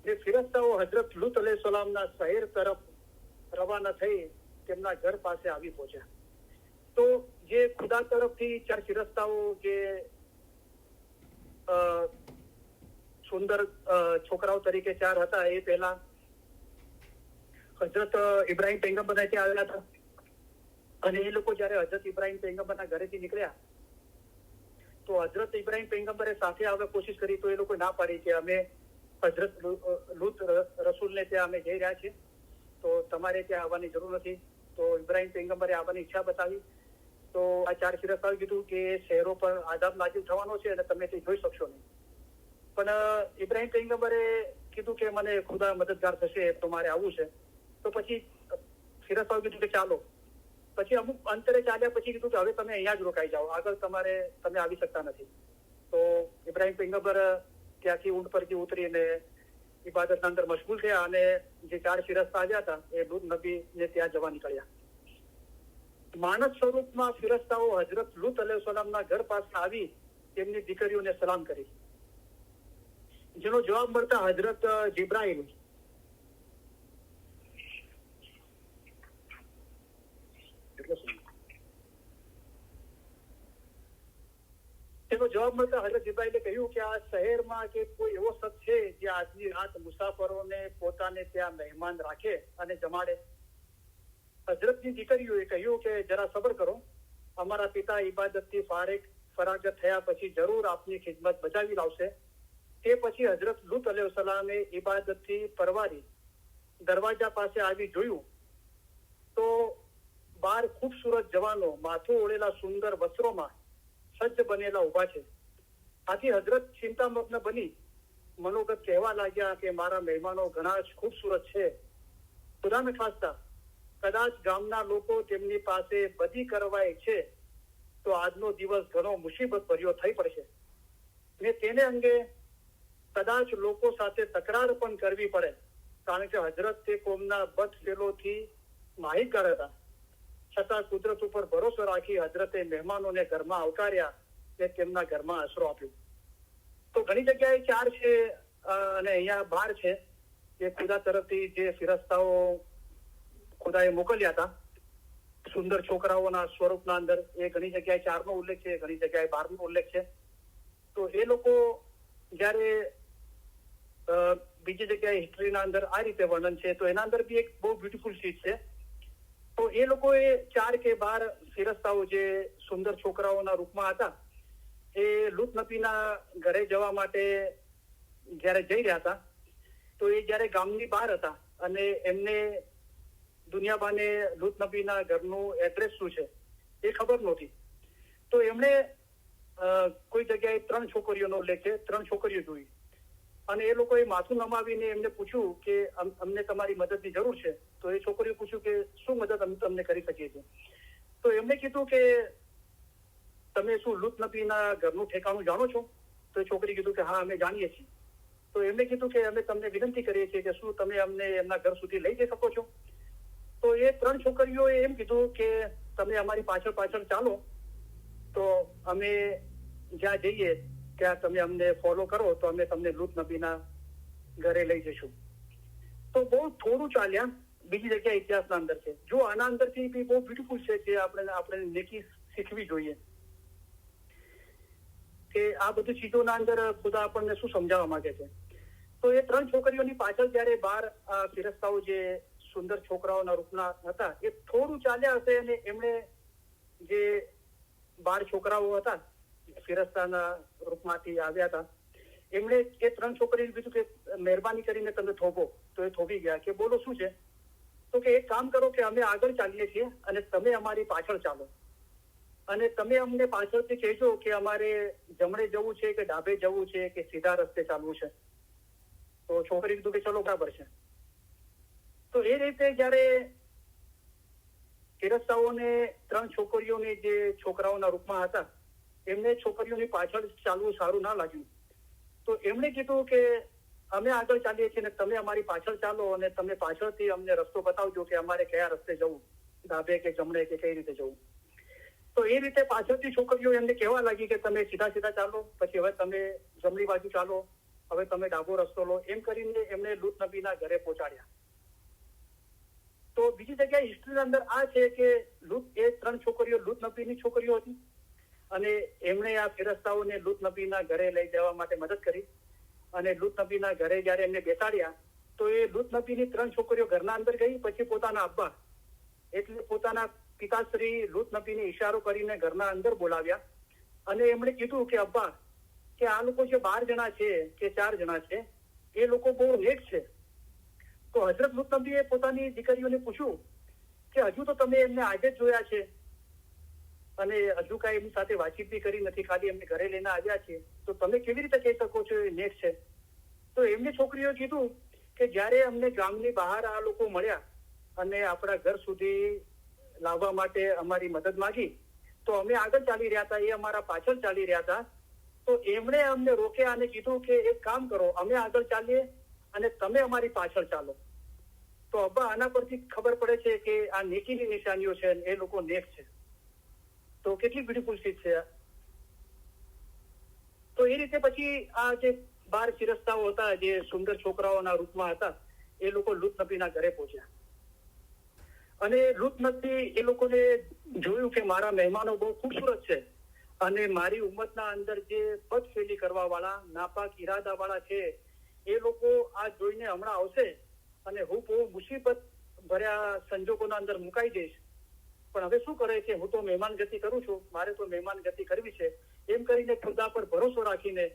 જે ફિરસ્તાઓ હજરત લુત અલૈહિસ્સલામના શહેર તરફ રવાના થઈ તેમના ઘર પાસે આવી પહોંચ્યા. તો જે ખુદા તરફથી 4 ફિરસ્તાઓ જે સુંદર છોકરાઓ તરીકે 4 હતા, એ પહેલા હજરત ઇબ્રાહિમ પૈગંબર ત્યાં આવેલા હતા. અને એ લોકો જયારે હજરત ઇબ્રાહિમ પૈગંબરના ઘરેથી નીકળ્યા તો હજરત ઇબ્રાહિમ પૈગંબરે સાથે આવવા કોશિશ કરી, તો એ લોકો ના પાડી કે અમે હજરત લુત રસૂલને ત્યાં અમે જઈ રહ્યા છીએ, તો તમારે ત્યાં આવવાની જરૂર નથી. તો ઇબ્રાહિમ પૈગંબરે આવવાની ઈચ્છા બતાવી. તો આ 4 ફિરસ્તાઓએ કીધું કે શહેરો પર આઝાબ નાઝિલ થવાનો છે અને તમે તે જોઈ શકશો નહીં. પણ ઇબ્રાહિમ પૈગંબરે કીધું કે મને ખુદા મદદગાર થશે તો મારે આવવું છે. તો પછી ફિરસ્તાઓએ કીધું કે ચાલો. પછી અમુક અંતરે ચાલ્યા પછી કીધું કે હવે તમે અહીંયા જ રોકાઈ જાઓ, આગળ તમે આવી શકતા નથી. તો ઇબ્રાહિમ પૈગંબર ત્યાંથી ઊંટ પરથી ઉતરીને ઇબાદતના અંદર મશગુલ થયા અને જે 4 ફિરસ્તા આવ્યા હતા એ લુત નબીને ત્યાં જવા નીકળ્યા. માનસ સ્વરૂપમાં ફિરસ્તાઓ હજરત લુત અલૈહિસ્સલામના ઘર પાસે આવી તેમની દીકરીઓને સલામ કરી, જેનો જવાબ મળતા હજરત જિબ્રાઈલ હજરત જિબ્રાઈલે કહ્યું કે આ શહેરમાં કે કોઈ એવો શખ્સ છે જે આજની રાત મુસાફરોને પોતાને ત્યાં મહેમાન રાખે અને જમાડે. હજરતની દીકરીઓએ કહ્યું કે જરા સબર કરો, અમારા પિતા ઇબાદતથી ફરાગત થયા પછી જરૂર આપની ખિદમત બજાવી લાવશે. તે પછી હજરત લુત અલૈહિસ્સલામે ઇબાદતથી પરવારી દરવાજા પાસે આવી જોયું તો બહાર ખૂબસૂરત જવાનો માથું ઓળેલા સુંદર વસ્ત્રોમાં સજ્જ બનેલા ઉભા છે. આથી હજરત ચિંતામગ્ન બની મનોગત કહેવા લાગ્યા કે મારા મહેમાનો ઘણા જ ખૂબસૂરત છે. ખુદાને ખાસ્તા કદાચ ગામના લોકો તેમની પાસે બધી કરવાય છે તો આજનો દિવસ ઘણો મુસીબત ભર્યો થઈ પડશે ને તેને અંગે કદાચ લોકો સાથે તકરાર પણ કરવી પડે, કારણ કે હજરત તે કોમના બદફેલોથી માહિતગાર હતા. છતાં કુદરત ઉપર ભરોસો રાખી હજરતે મહેમાનોને ઘરમાં આવકાર્યા ને તેમના ઘરમાં આશરો આપ્યો. તો ઘણી જગ્યાએ 4 છે અને અહીંયા 12 છે કે ખુદા તરફથી જે ફિરસ્તાઓ ખુદાએ મોકલ્યા હતા સુંદર છોકરાઓના સ્વરૂપના અંદર. એ ઘણી જગ્યાએ 4 નો ઉલ્લેખ છે, ઘણી જગ્યાએ 12 નો ઉલ્લેખ છે. તો એ લોકો જયારે બીજી જગ્યાએ હિસ્ટ્રીના અંદર આ રીતે વર્ણન છે, તો એના અંદર બી એક બહુ બ્યુટીફુલ ચીજ છે. તો એ લોકોએ 4 કે 12 ફિરસ્તાઓ જે સુંદર છોકરાઓના રૂપમાં હતા એ લુત નબીના ઘરે જવા માટે જયારે જઈ રહ્યા હતા તો એ જયારે ગામની બહાર હતા અને એમને દુનિયાબાને લુત નબીના ઘરનું એડ્રેસ શું છે એ ખબર નહોતી. તો એમણે કોઈ જગ્યાએ 3 છોકરીઓનો ઉલ્લેખ છે, 3 છોકરીઓ જોઈ અને એ લોકોએ માથું નમાવીને એમને પૂછ્યું કે અમને તમારી મદદની જરૂર છે. તો એ છોકરીઓ પૂછ્યું કે શું મદદ અમે તમને કરી શકીએ છીએ. તો એમને કીધું કે તમે શું લુત નબીના ઘરનું ઠેકાણું જાણો છો? તો એ છોકરી કીધું કે હા અમે જાણીએ છીએ. તો એમને કીધું કે અમે તમને વિનંતી કરીએ છીએ કે શું તમે અમને એમના ઘર સુધી લઈ જઈ શકો છો? તો એ 3 છોકરીઓએ એમ કીધું કે તમે અમારી પાછળ ચાલો, તો અમે જ્યાં જઈએ ત્યાં તમે અમને ફોલો કરો તો અમે તમને લુત નબીના ઘરે લઈ જઈશું. તો બહુ થોડું ચાલ્યા. બીજી જગ્યાએ ઇતિહાસના અંદર છે. જો આના અંદરથી બી બહુ બ્યુટીફુલ છે કે આપણે નેકી શીખવી જોઈએ કે આ બધી ચીજોના અંદર ખુદા આપણને શું સમજાવવા માંગે છે. તો એ 3 છોકરીઓની પાછળ જયારે 12 ફિરસ્તાઓ જે સુંદર છોકરાઓના રૂપના હતા એ થોડું ચાલ્યા હશે અને એમણે જે 12 છોકરાઓ હતા ફિરસ્તાના રૂપમાંથી આવ્યા હતા એમણે એ 3 છોકરીને કીધું કે મહેરબાની કરીને તમે થોભો. તો એ થોભી ગયા કે બોલો શું છે? તો કે એક કામ કરો કે અમે આગળ ચાલીએ છીએ અને તમે અમારી પાછળ ચાલો અને તમે અમને પાછળથી કહેજો કે અમારે જમણે જવું છે કે ડાબે જવું છે કે સીધા રસ્તે ચાલવું છે. તો છોકરી કીધું કે ચલો બરાબર છે. તો એ રીતે જયારે ફિરસ્તાઓને 3 છોકરીઓને જે છોકરાઓના રૂપમાં હતા એમને છોકરીઓની પાછળ ચાલવું સારું ના લાગ્યું. તો એમણે કીધું કે અમે આગળ ચાલીએ છીએ ને તમે અમારી પાછળ ચાલો અને તમે પાછળથી અમને રસ્તો બતાવજો કે અમારે કયા રસ્તે જવું, ડાબે કે જમણે કે કઈ રીતે જવું. તો એ રીતે પાછળથી છોકરીઓ એમને કહેવા લાગી કે તમે સીધા સીધા ચાલો, પછી હવે તમે જમણી બાજુ ચાલો, હવે તમે ડાબો રસ્તો લો, એમ કરીને એમને લૂત નબીના ઘરે પહોંચાડ્યા. તો બીજી જગ્યાએ હિસ્ટ્રીના અંદર આ છે કે એ 3 છોકરીઓ લૂત નબીની છોકરીઓ હતી અને એમણે આ ફેરસ્તાઓને લૂત નબીના ઘરે લઈ જવા માટે મદદ કરી. અને લૂત નબીના ઘરે જયારે એમને બેસાડ્યા તો એ લૂત નબીની 3 છોકરીઓ ઘરના અંદર ગઈ. પછી પોતાના અબ્બા એટલે પોતાના પિતાશ્રી લૂત નબીને ઈશારો કરીને ઘરના અંદર બોલાવ્યા અને એમણે કીધું કે અબ્બા, કે આ લોકો જે 12 જણા છે કે 4 જણા છે એ લોકો બહુ નેક છે. તો હજરત લૂત નબીએ પોતાની દીકરીઓને પૂછ્યું કે હજુ તો તમે એમને આજે જ જોયા છે અને હજુ કાંઈ એમની સાથે વાતચીત બી કરી નથી, ખાલી એમને ઘરે લઈને આવ્યા છે, તો તમે કેવી રીતે કહી શકો છો એ નેક છે? તો એમની છોકરીઓ કીધું કે જ્યારે અમને ગામની બહાર આ લોકો મળ્યા અને આપણા ઘર સુધી લાવવા માટે અમારી મદદ માંગી તો અમે આગળ ચાલી રહ્યા હતા, એ અમારા પાછળ ચાલી રહ્યા હતા. તો એમણે અમને રોક્યા અને કીધું કે એક કામ કરો, અમે આગળ ચાલીએ અને તમે અમારી પાછળ ચાલો. તો અબ્બા આના પરથી ખબર પડે છે કે આ નેકીની નિશાનીઓ છે, એ લોકો નેક છે. તો કેટલી બ્યુટીફુલ ચીજ છે. તો એ રીતે પછી આ જે 12 ફિરસ્તાઓ હતા જે સુંદર છોકરાઓના રૂપમાં હતા એ લોકો લૂત નબીના ઘરે પહોંચ્યા અને લૂત નબી એ લોકોને જોયું કે મારા મહેમાનો બહુ ખૂબસૂરત છે અને મારી ઉમ્મતના અંદર જે બદફેલી કરવા વાળા, નાપાક ઈરાદા વાળા છે એ લોકો આ જોઈને હમણાં આવશે અને હું બહુ મુસીબત ભર્યા સંજોગોના અંદર મુકાઈ જઈશ. પણ હવે શું કરે છે, હું તો મહેમાન ગતિ કરું છું, મારે તો મહેમાન ગતિ કરવી છે. એમ કરીને ખુદા પર ભરોસો રાખીને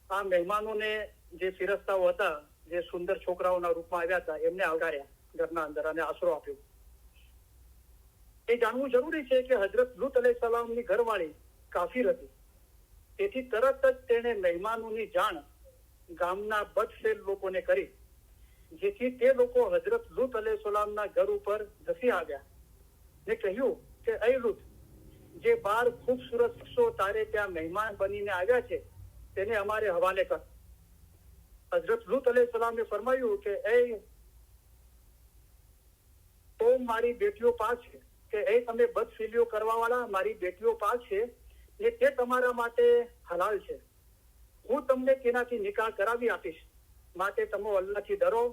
આ મહેમાનોને જે ફિરસ્તાઓ હતા જે સુંદર છોકરાઓના રૂપમાં આવ્યા હતા એમને આવકાર્યા ઘરના અંદર અને આશરો આપ્યો. એ જાણવું જરૂરી છે કે હજરત લૂત અલૈહિસ્સલામની ઘરવાળી કાફિર હતી, તેથી તરત જ તેણે મહેમાનોની જાણ ગામના બદફેલ લોકોને કરી, જેથી તે લોકો હજરત લૂત અલૈહિસ્સલામના ઘર ઉપર ધસી આવ્યા ને કહ્યું કે એ લૂત, જે 12 ખૂબસૂરત શખ્સો તારે ત્યાં મહેમાન બનીને આવ્યા છે તેને અમારે હવાલે કર. હજરત લૂત અલૈહિસ્સલામે ફરમાયું કે એ તો મારી બેટીઓ પાસ છે, કે એ તમે બદફેલીઓ કરવા વાળા મારી બેટીઓ પાસ છે ને તે તમારા માટે હલાલ છે. હું તમને તેનાથી નિકાહ કરાવી આપીશ, માટે તમે અલ્લાહથી ડરો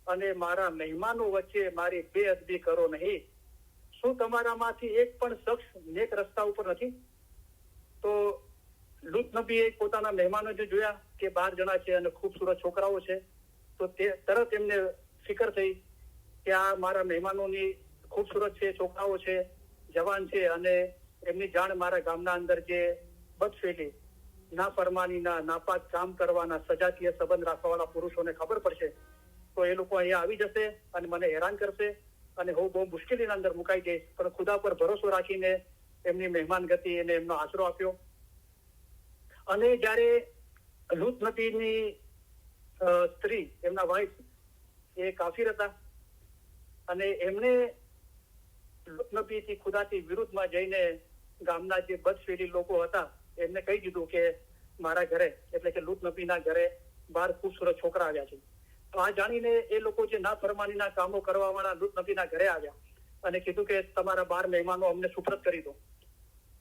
અને મારા મહેમાનો વચ્ચે મારી બેઅદબી કરો નહીં. શું તમારામાંથી એક પણ શખ્સ નેક રસ્તા ઉપર નથી? તો લૂત નબીએ પોતાના મહેમાનો જે જોયા કે 12 જણા છે અને ખૂબસૂરત છોકરાઓ છે તો તે તરત એમને ફિકર થઈ કે આ મારા મહેમાનોની ખૂબસૂરત છે, છોકરાઓ છે, જવાન છે અને એમની જાણ મારા ગામના અંદર જે બદફેલી, નાફરમાનીના, નાપાક કામ કરવાના, સજાતીય સંબંધ રાખવાવાળા પુરુષોને ખબર પડશે તો એ લોકો અહીંયા આવી જશે અને મને હેરાન કરશે અને હું બહુ મુશ્કેલીના અંદર મુકાઈ જઈશ. પણ ખુદા પર ભરોસો રાખીને એમની મહેમાન ગતિ અને એમનો આશરો આપ્યો. અને જયારે લૂત નબીની સ્ત્રી, એમના વાઇફ એ કાફિર હતા અને એમણે લૂત નબીથી ખુદાથી વિરુદ્ધમાં જઈને ગામના જે બદફેલી લોકો હતા એમને કહી દીધું કે મારા ઘરે એટલે કે લૂત નબીના ઘરે 12 ખૂબસૂરત છોકરા આવ્યા છે. તો આ જાણીને એ લોકો જે નાફરમાનીના કામો કરવા વાળા લૂત નબીના ઘરે આવ્યા અને કીધું કે તમારા 12 મહેમાનો અમને સુપ્રત કરી દો.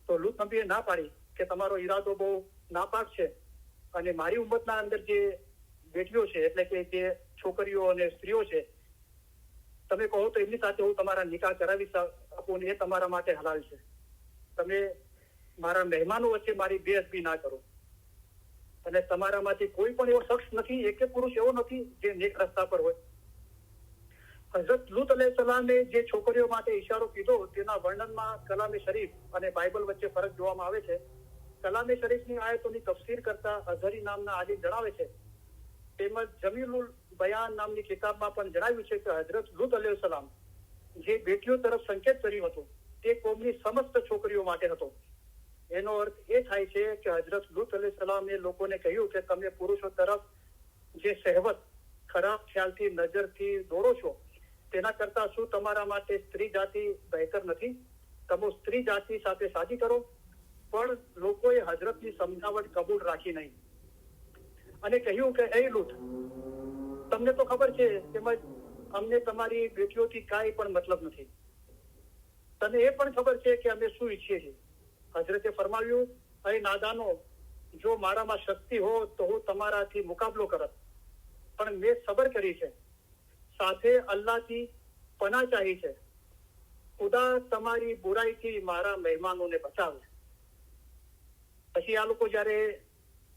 તો લૂત નબીએ ના પાડી કે તમારો ઈરાદો બહુ નાપાક છે અને મારી ઉમ્મતના અંદર જે બેટીઓ છે એટલે કે જે છોકરીઓ અને સ્ત્રીઓ છે તમે કહો તો એમની સાથે હું તમારા નિકાહ કરાવી શકું ને એ તમારા માટે હલાલ છે. તમે મારા મહેમાનો વચ્ચે મારી બેઅદબી ના કરો અને તમારામાંથી કોઈ પણ એવો શખ્સ નથી, એક પુરુષ એવો નથી જે નેક રસ્તા પર હોય. હઝરત લૂત અલૈહિસ્સલામે જે છોકરીઓ માટે ઈશારો કીધો તેના વર્ણનમાં કલામે શરીફ અને બાઇબલ વચ્ચે ફરક જોવામાં આવે છે. કલામે શરીફની આયતોની તફસીર કરતા અઝહરી નામના આલિમ જણાવે છે, તેમજ જમીલુલ બયાન નામની કિતાબમાં પણ જણાવ્યું છે કે હઝરત લૂત અલૈહિસ્સલામ જે બેટીઓ તરફ સંકેત કર્યો હતો તે કોમની સમસ્ત છોકરીઓ માટે હતો. એનો અર્થ એ થાય છે કે હઝરત લૂત અલૈહિસ્સલામે લોકોને કહ્યું કે તમે પુરુષો તરફ જે સહેવત, ખરાબ ખ્યાલથી, નજરથી દોડો છો તેના કરતા શું તમારા માટે સ્ત્રી જાતિ બહેતર નથી? તમે સ્ત્રી જાતિ સાથે શાદી કરો. પણ લોકોએ હઝરતની સમજાવટ કબૂલ રાખી નહીં અને કહ્યું કે એ લૂત, તમને તો ખબર છે તેમજ અમને તમારી બેટીઓથી કાંઈ પણ મતલબ નથી. તને એ પણ ખબર છે કે અમે શું ઈચ્છીએ છીએ. હજરતે ફરમાવ્યું, અરે નાદાનો, જો મારામાં શક્તિ હો તો હું તમારાથી મુકાબલો કરત, પણ મેં સબર કરી છે, સાથે અલ્લાહથી પનાહ ચાહી છે. ખુદા તમારી બુરાઈથી મારા મહેમાનોને બચાવે. પછી આ લોકો જયારે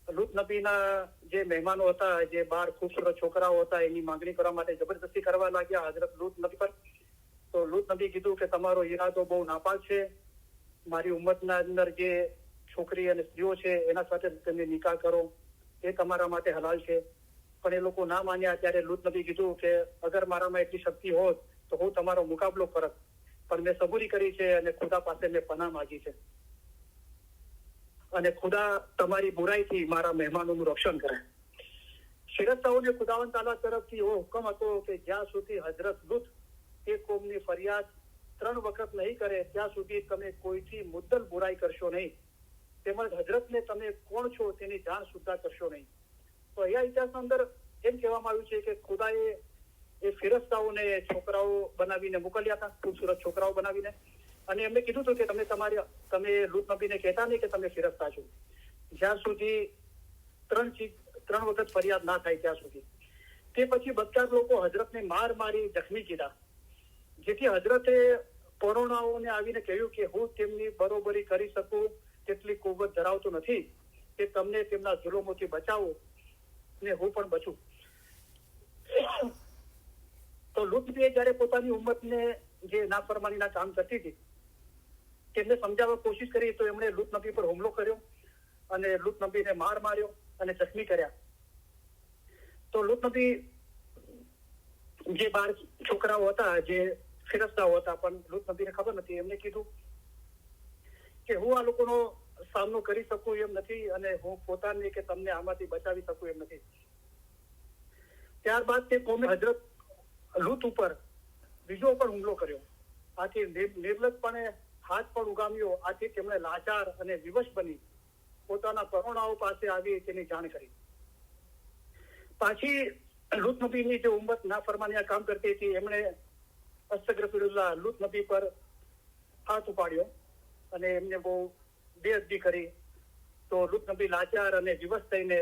લૂત નબીના જે મહેમાનો હતા, જે 12 ખૂબસૂરત છોકરાઓ હતા, એની માંગણી કરવા માટે જબરદસ્તી કરવા લાગ્યા હજરત લૂત નબી પર. તો લૂત નબી કીધું કે તમારો ઈરાદો બહુ નાપાક છે. મારી ઉમ્મતના અંદર જે છોકરી અને સ્ત્રીઓ છે એના સાથે તમે નિકાહ કરો, એ તમારા માટે હલાલ છે. પણ એ લોકો ના માન્યા. ત્યારે લૂત નબી કીધું કે અગર મારામાં એટલી શક્તિ હોત તો હું તમારો મુકાબલો કરત, પણ મેં સબૂરી કરી છે અને ખુદા પાસે મેં પનાહ માંગી છે. અને ખુદા તમારી બુરાઈથી મારા મહેમાનોનું રક્ષણ કરે. ફિરસ્તાઓને ખુદાવંદ તાલા તરફથી એવો હુકમ હતો કે જ્યાં સુધી હજરત લૂત એ કોમની ફરિયાદ 3 વખત નહીં કરે ત્યાં સુધી તમે કોઈથી મુદ્દલ બુરાઈ કરશો નહીં, તેમજ હજરતને તમે કોણ છો તેની જાણ સુદ્ધા કરશો નહીં. તો અહીંયા ઇતિહાસના અંદર એમ કહેવામાં આવ્યું છે કે ખુદાએ એ ફિરસ્તાઓને છોકરાઓ બનાવીને મોકલ્યા હતા, ખૂબસૂરત છોકરાઓ બનાવીને, અને એમને કીધું હતું કે તમે લૂત નબીને કહેતા નહીં કે તમે ફિરસ્તા છો, જ્યાં સુધી 3 વખત ફરિયાદ ના થાય ત્યાં સુધી. તે પછી બદકાર લોકો હજરતને મારી જખમી કીધા, જેથી હજરતે પરોણાઓને આવીને કહ્યું કે હું તેમની બરોબરી કરી શકું તેટલી કુવત ધરાવતો નથી કે તમને તેમના જુલમોથી બચાવું ને હું પણ બચું. તો લૂત નબીએ જયારે પોતાની ઉમ્મતને જે નાફરમાનીના કામ કરતી હતી તેમને સમજાવવા કોશિશ કરી, તો એમણે લૂત નબી પર હુમલો કર્યો અને લૂત નબીને માર્યો અને જખમી કર્યા. તો લૂત નબી જે 12 છોકરાઓ હતા, જે ફિરસ્તાઓ હતા, પણ લૂત નબીને ખબર નથી. એમને કીધું કે હું આ લોકોનો સામનો કરી શકું એમ નથી અને હું પોતાને કે તમને આમાંથી બચાવી શકું એમ નથી. ત્યારબાદ તે કોમે હજરત લૂત ઉપર બીજો પણ હુમલો કર્યો. આથી નિર્લજપણે હાથ પણ ઉગામ્યો. આથી તેમણે લાચાર અને વિવશ બની પોતાના પરોણાઓ પાસે આવી તેની જાણ કરી. પાછી લૂત નબીની જે ઉમ્મત નાફરમાનીના કામ કરતી હતી એમણે અસ્તગફિરુલ્લાહ લૂત નબી પર હાથ ઉપાડ્યો અને એમને બહુ બેઅદબી કરી. તો લૂત નબી લાચાર અને વિવશ થઈને